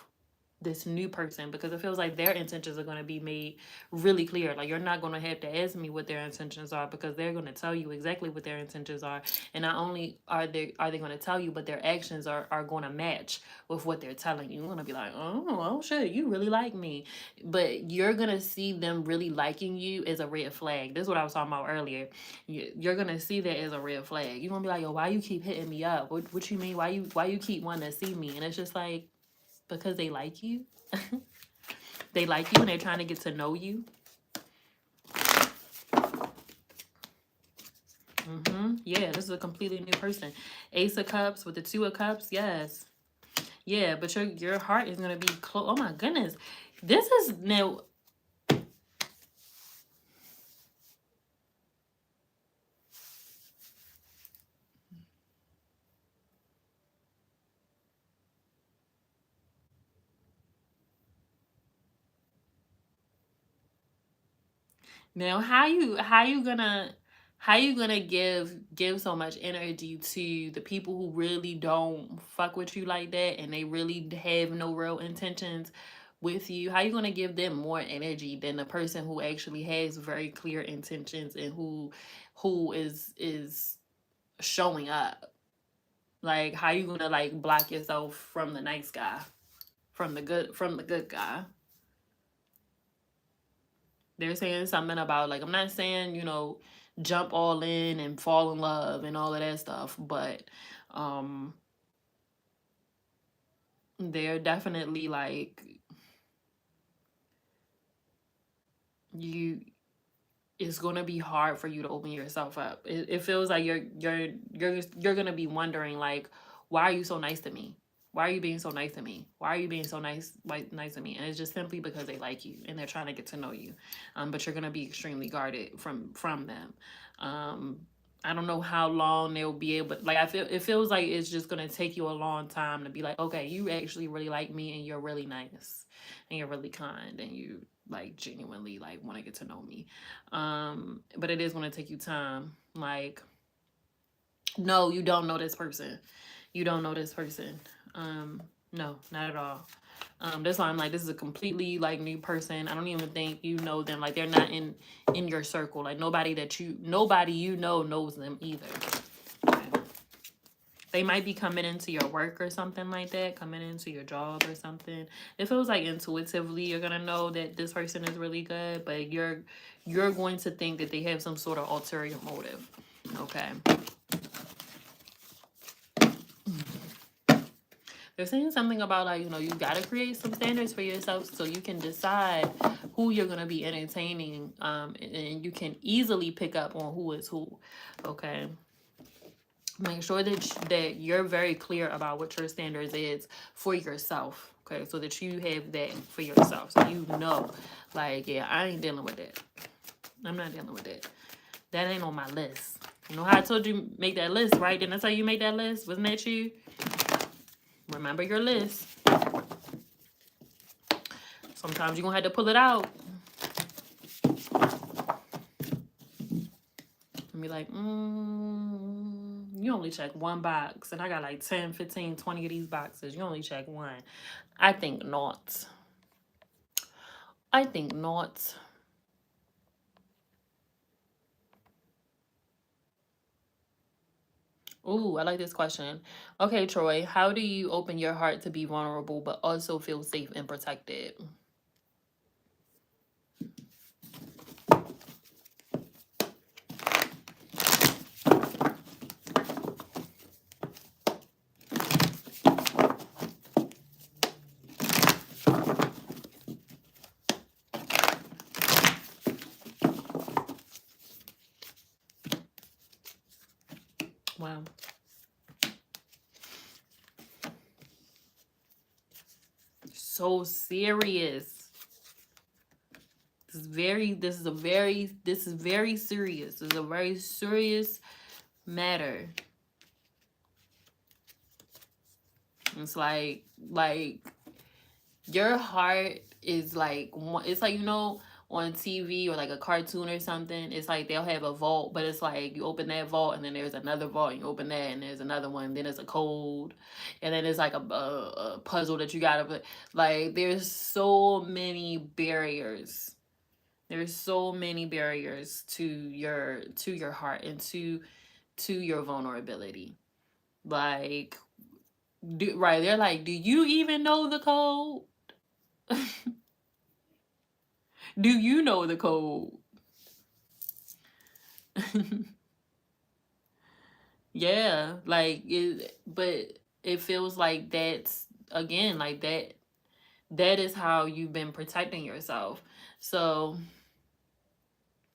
this new person, because it feels like their intentions are going to be made really clear. Like, you're not going to have to ask me what their intentions are, because they're going to tell you exactly what their intentions are. And not only are they going to tell you, but their actions are going to match with what they're telling you. You're going to be like, oh shit, you really like me. But you're going to see them really liking you as a red flag. This is what I was talking about earlier. You're going to see that as a red flag. You're going to be like, yo, why you keep hitting me up? What you mean? Why you keep wanting to see me? And it's just like, because they like you. They like you and they're trying to get to know you. Yeah, this is a completely new person. Ace of Cups with the Two of Cups. Yes. Yeah, but your heart is going to be close. Oh my goodness. This is now. Now, how you gonna give so much energy to the people who really don't fuck with you like that, and they really have no real intentions with you? How you gonna give them more energy than the person who actually has very clear intentions and who is showing up? Like, how you gonna like block yourself from the nice guy, from the good guy? They're saying something about, like, I'm not saying, jump all in and fall in love and all of that stuff, but they're definitely like, you it's going to be hard for you to open yourself up. It feels like you're going to be wondering, like, why are you so nice to me? Why are you being so nice to me? Why are you being so nice to me? And it's just simply because they like you and they're trying to get to know you. But you're going to be extremely guarded from them. I don't know how long they'll be able, like, it feels like it's just going to take you a long time to be like, okay, you actually really like me, and you're really nice and you're really kind, and you like genuinely like want to get to know me. But it is going to take you time. Like, no, you don't know this person. You don't know this person. No, not at all. That's why I'm like, this is a completely like new person. I don't even think you know them. Like, they're not in your circle. Like, nobody you know knows them either. Okay. They might be coming into your work or something like that, coming into your job or something. It feels like intuitively you're gonna know that this person is really good, but you're going to think that they have some sort of ulterior motive. Okay. They're saying something about like, you got to create some standards for yourself so you can decide who you're going to be entertaining, and you can easily pick up on who is who. Okay. Make sure that you're very clear about what your standards is for yourself. Okay, so that you have that for yourself. So like, yeah, I ain't dealing with that. I'm not dealing with that. That ain't on my list. You know how I told you make that list, right? Didn't I tell you make that list? Wasn't that you? Remember your list. Sometimes you're going to have to pull it out and be like, you only check one box. And I got like 10, 15, 20 of these boxes. You only check one. I think not. I think not. Ooh, I like this question. Okay, Troy, how do you open your heart to be vulnerable but also feel safe and protected? Wow. So serious. This is very serious. This is a very serious matter. It's like your heart is like, it's like, on TV or like a cartoon or something, it's like they'll have a vault, but it's like you open that vault and then there's another vault, and you open that and there's another one, then there's a code, and then it's like a puzzle that you gotta put. Like, there's so many barriers. There's so many barriers to your heart and to your vulnerability. Like, they're like, do you even know the code? Do you know the code? Yeah, like but it feels like that's, again, like that is how you've been protecting yourself. So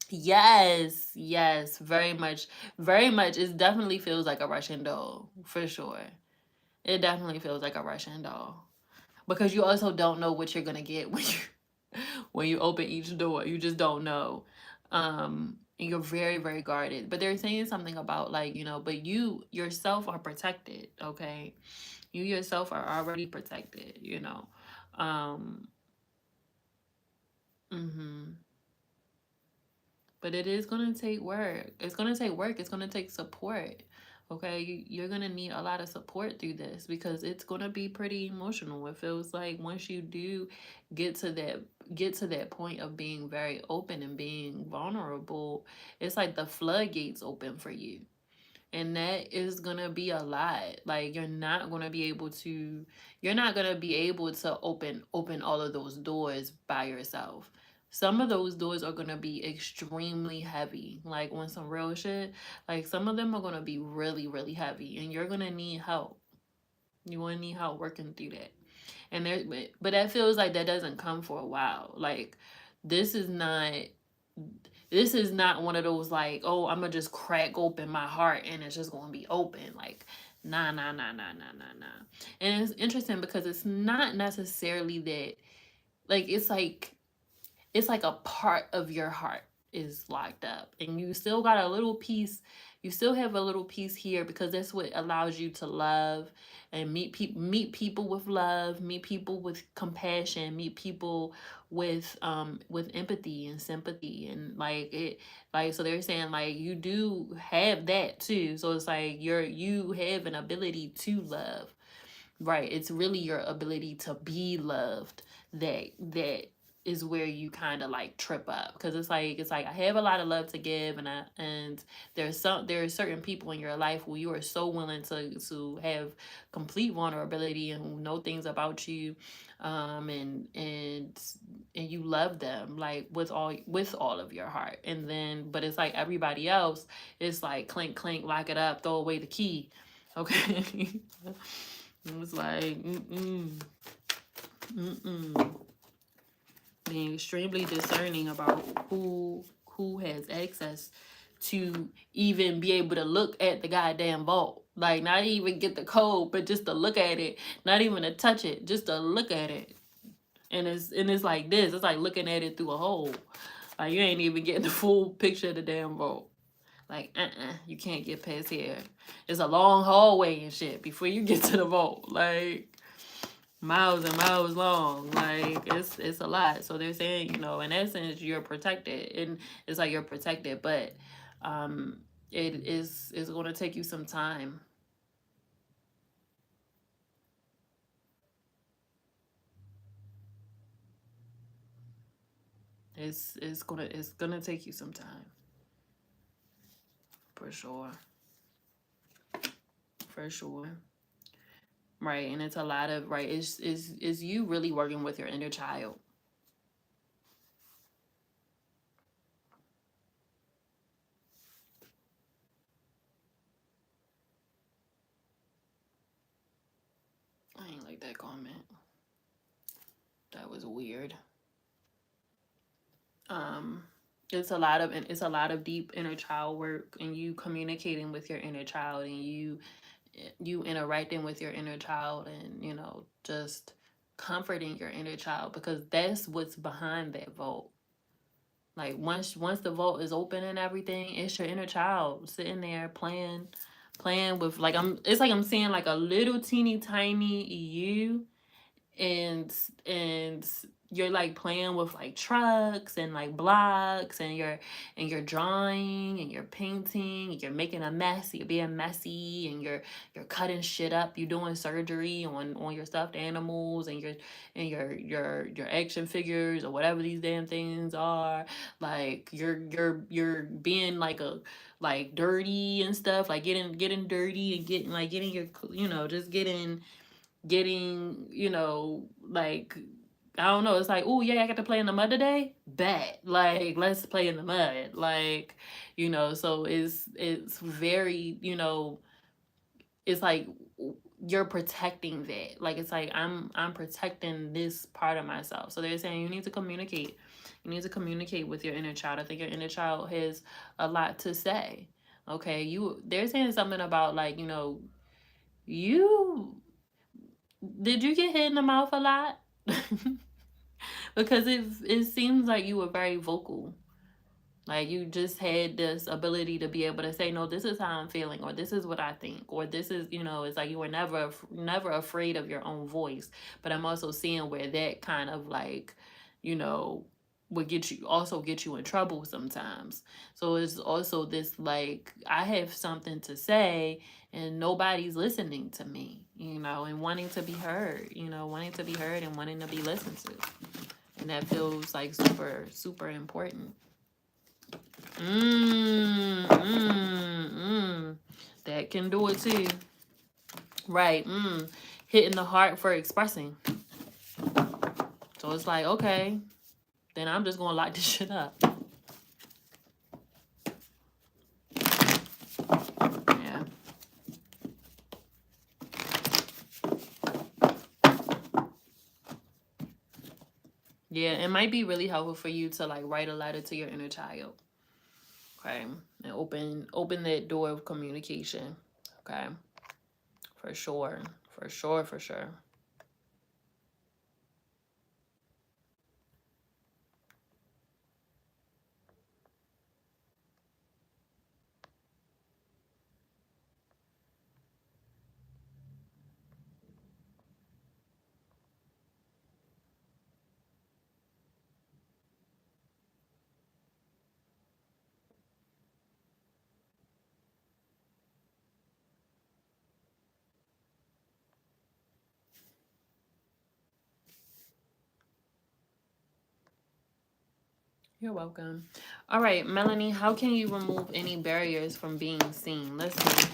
yes, very much, very much. It definitely feels like a Russian doll, for sure. It definitely feels like a Russian doll, because you also don't know what you're gonna get when you open each door. You just don't know. And you're very, very guarded. But they're saying something about, like, but you yourself are protected. Okay, you yourself are already protected. Um. Mm-hmm. But it is going to take work. It's going to take work. It's going to take support. Okay, you're going to need a lot of support through this, because it's going to be pretty emotional. It feels like once you do get to that point of being very open and being vulnerable, it's like the floodgates open for you. And that is going to be a lot. Like, you're not going to be able to open all of those doors by yourself. Some of those doors are going to be extremely heavy, like on some real shit. Like, some of them are going to be really, really heavy, and you're going to need help. You want to need help working through that. And but that feels like that doesn't come for a while. Like, this is not one of those, like, oh, I'm gonna just crack open my heart and it's just gonna be open. Like, nah. And it's interesting because it's not necessarily that, like, it's like a part of your heart is locked up, and you still got a little piece. You still have a little piece here, because that's what allows you to love and meet people with love, meet people with compassion, meet people with empathy and sympathy, and like it, like, so they're saying, like, you do have that too. So it's like you have an ability to love, right? It's really your ability to be loved that is where you kind of like trip up, because it's like I have a lot of love to give, and there are certain people in your life where you are so willing to have complete vulnerability and who know things about you, and you love them, like, with all of your heart. And then, but it's like everybody else, it's like clink clink, lock it up, throw away the key. Okay. It was like, being extremely discerning about who has access to even be able to look at the goddamn vault. Like, not even get the code, but just to look at it. Not even to touch it, just to look at it. And it's like this. It's like looking at it through a hole. Like, you ain't even getting the full picture of the damn vault. Like, you can't get past here. It's a long hallway and shit before you get to the vault. Like, miles and miles long. Like, it's a lot. So they're saying, you know, in essence, you're protected. And it's like you're protected, but it is going to take you some time. It's gonna take you some time. For sure. For sure. Right. And it's a lot of, right, it's you really working with your inner child. I ain't like that comment. That was weird. It's a lot of deep inner child work, and you communicating with your inner child, and you interacting with your inner child, and, you know, just comforting your inner child, because that's what's behind that vault. Like, once the vault is open and everything, it's your inner child sitting there playing with, like, it's like I'm seeing like a little teeny tiny you, and you're like playing with like trucks and like blocks, and you're drawing and you're painting and you're making a mess, you're being messy, and you're cutting shit up, you're doing surgery on your stuffed animals and your action figures or whatever these damn things are. Like, you're being like dirty and stuff, like getting dirty and getting your, you know, just getting, you know, like, I don't know, it's like, oh yeah, I got to play in the mud today, bet, like, let's play in the mud, like, you know. So it's very, you know, it's like you're protecting that. Like, it's like I'm protecting this part of myself. So they're saying you need to communicate with your inner child. I think your inner child has a lot to say. Okay, they're saying something about, like, you know, did you get hit in the mouth a lot? Because it seems like you were very vocal. Like, you just had this ability to be able to say, no, this is how I'm feeling, or this is what I think, or this is, you know, it's like you were never afraid of your own voice. But I'm also seeing where that kind of, like, you know, would get you in trouble sometimes. So it's also this, like, I have something to say and nobody's listening to me, you know, and wanting to be heard, and wanting to be listened to. And that feels like super, super important. That can do it too. Right. Hitting the heart for expressing. So it's like, okay, then I'm just gonna lock this shit up. Yeah. Yeah, it might be really helpful for you to, like, write a letter to your inner child. Okay. And open that door of communication. Okay. For sure. For sure, for sure. You're welcome. All right, Melanie, how can you remove any barriers from being seen? Let's see.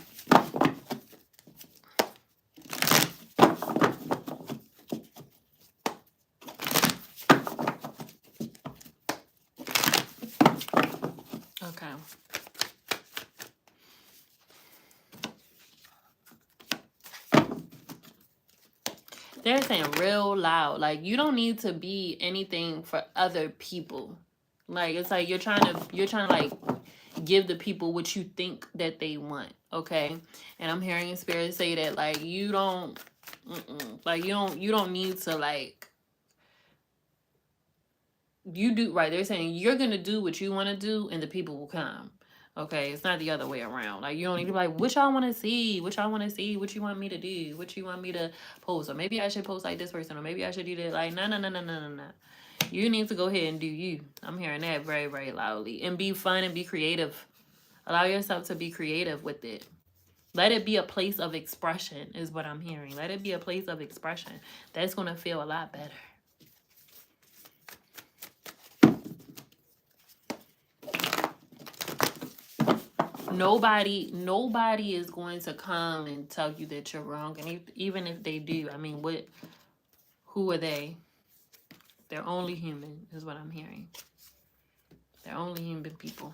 Okay. They're saying real loud, like you don't need to be anything for other people. Like it's like you're trying to like give the people what you think that they want, okay? And I'm hearing spirit say that like you don't like you don't need to like you do right. They're saying you're gonna do what you want to do and the people will come. Okay, it's not the other way around. Like you don't need to be like, what y'all want to see? What y'all want to see? What you want me to do? What you want me to post? Or maybe I should post like this person, or maybe I should do that. Like, no, no, no, no, no, no, no. You need to go ahead and do you. I'm hearing that very, very loudly. And be fun and be creative. Allow yourself to be creative with it. Let it be a place of expression is what I'm hearing. Let it be a place of expression. That's going to feel a lot better. Nobody is going to come and tell you that you're wrong. And even if they do, I mean, who are they? They're only human is what I'm hearing. They're only human people.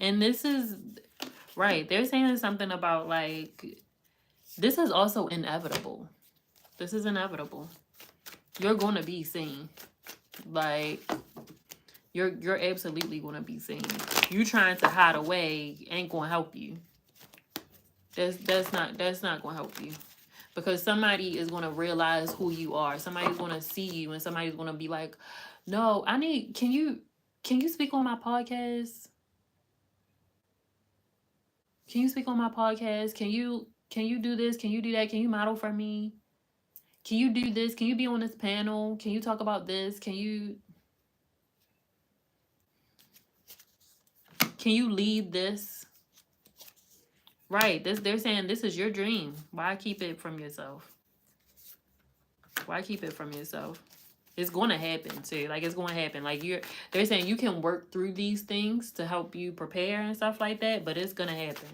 And this is, right, they're saying something about like, this is also inevitable. This is inevitable. You're going to be seen. Like, you're absolutely going to be seen. You trying to hide away ain't going to help you. That's not going to help you. Because somebody is going to realize who you are. Somebody's going to see you and somebody's going to be like, no, can you speak on my podcast? Can you speak on my podcast? Can you do this? Can you do that? Can you model for me? Can you do this? Can you be on this panel? Can you talk about this? Can you lead this? Right. They're saying this is your dream. Why keep it from yourself? Why keep it from yourself? It's going to happen too. Like it's going to happen. Like they're saying you can work through these things to help you prepare and stuff like that, but it's going to happen.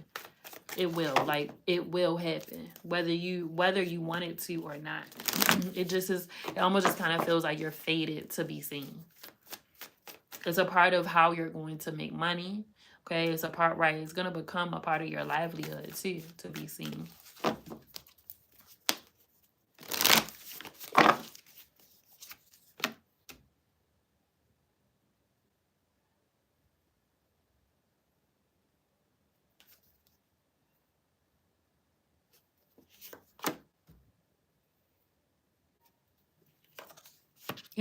It will. Like it will happen whether you want it to or not. It just is. It almost just kind of feels like you're fated to be seen. It's a part of how you're going to make money. Okay, it's a part, right? It's going to become a part of your livelihood too, to be seen.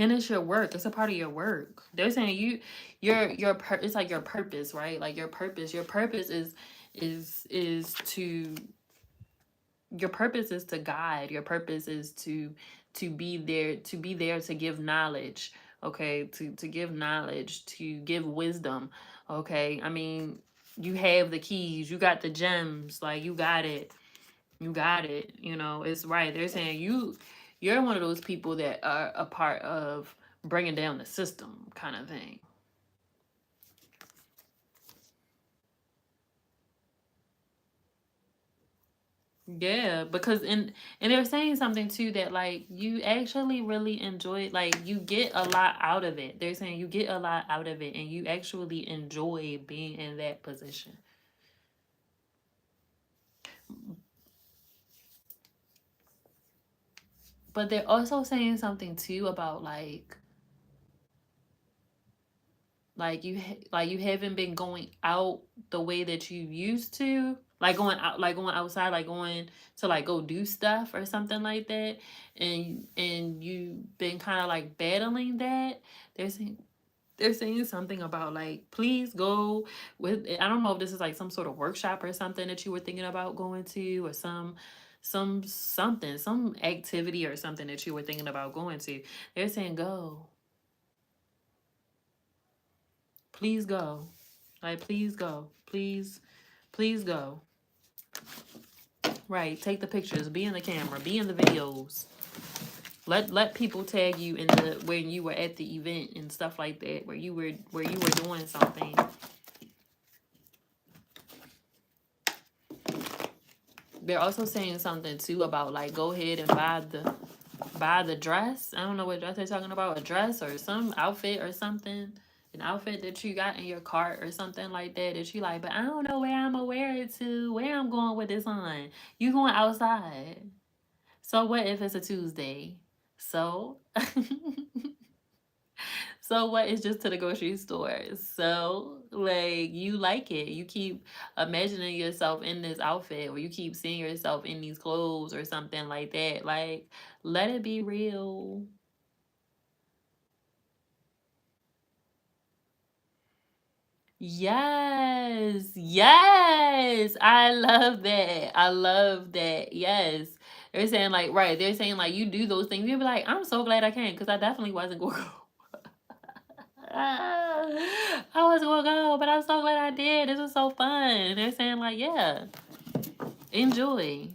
And it's your work. It's a part of your work. They're saying it's like your purpose, right? Like your purpose is to guide. Your purpose is to be there to give knowledge, okay? To give knowledge, to give wisdom, okay? I mean, you have the keys, you got the gems, like you got it. You got it. You know, it's right. They're saying you're one of those people that are a part of bringing down the system kind of thing. Yeah, because and they're saying something too that like you actually really enjoy, like you get a lot out of it. They're saying you get a lot out of it and you actually enjoy being in that position. But they're also saying something too about like you haven't been going out the way that you used to, like going outside, like going to like go do stuff or something like that, and you've been kind of like battling that. They're saying something about like, please go with, I don't know if this is like some sort of workshop or something that you were thinking about going to, or some activity or something that you were thinking about going to. They're saying go. Please go. Like, please go. Please go. Right. Take the pictures. Be in the camera. Be in the videos. Let people tag you in when you were at the event and stuff like that, where you were doing something. They're also saying something too about like go ahead and buy the dress. I don't know what dress they're talking about. A dress or some outfit or something. An outfit that you got in your cart or something like that that you like, but I don't know where I'm gonna wear it to, where I'm going with this on. You going outside. So what if it's a Tuesday? So so what is just to the grocery store? So like you like it. You keep imagining yourself in this outfit or you keep seeing yourself in these clothes or something like that. Like let it be real. Yes. Yes. I love that. I love that. Yes. They're saying like right, they're saying like you do those things. You'll be like, I'm so glad I can because I definitely wasn't gonna go. I was gonna go, but I'm so glad I did. This was so fun. They're saying like, yeah, enjoy,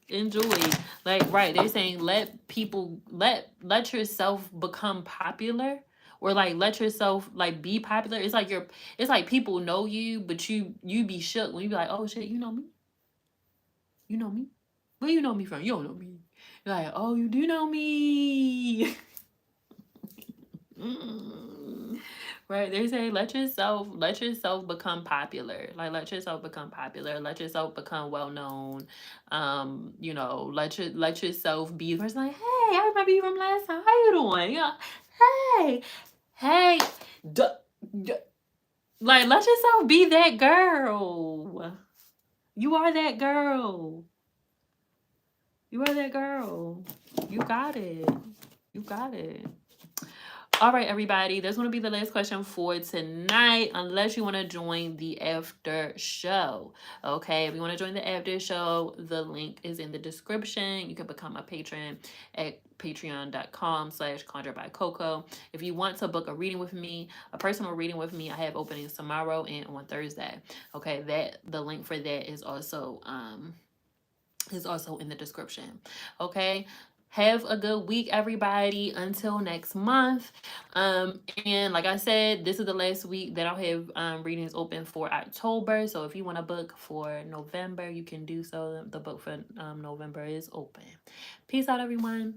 enjoy. Like, right? They're saying let people let yourself become popular, or like let yourself like be popular. It's like it's like people know you, but you be shook when you be like, oh shit, you know me, you know me. Where you know me from? You don't know me. You're like, oh, you do know me. Mm. Right. They say let yourself become popular. Like let yourself become popular. Let yourself become well known. Let yourself be the person like, hey, I remember you from last time. How you doing? Yeah. Hey, hey. Duh, duh. Like let yourself be that girl. You are that girl. You are that girl. You got it. You got it. All right, everybody. That's going to be the last question for tonight, unless you want to join the after show. Okay, if you want to join the after show, the link is in the description. You can become a patron at patreon.com/conjure by Coco. If you want to book a reading with me, a personal reading with me, I have openings tomorrow and on Thursday. Okay, the link for that is also in the description. Okay. Have a good week, everybody. Until next month. And like I said, this is the last week that I'll have readings open for October. So if you want to book for November, you can do so. The book for November is open. Peace out, everyone.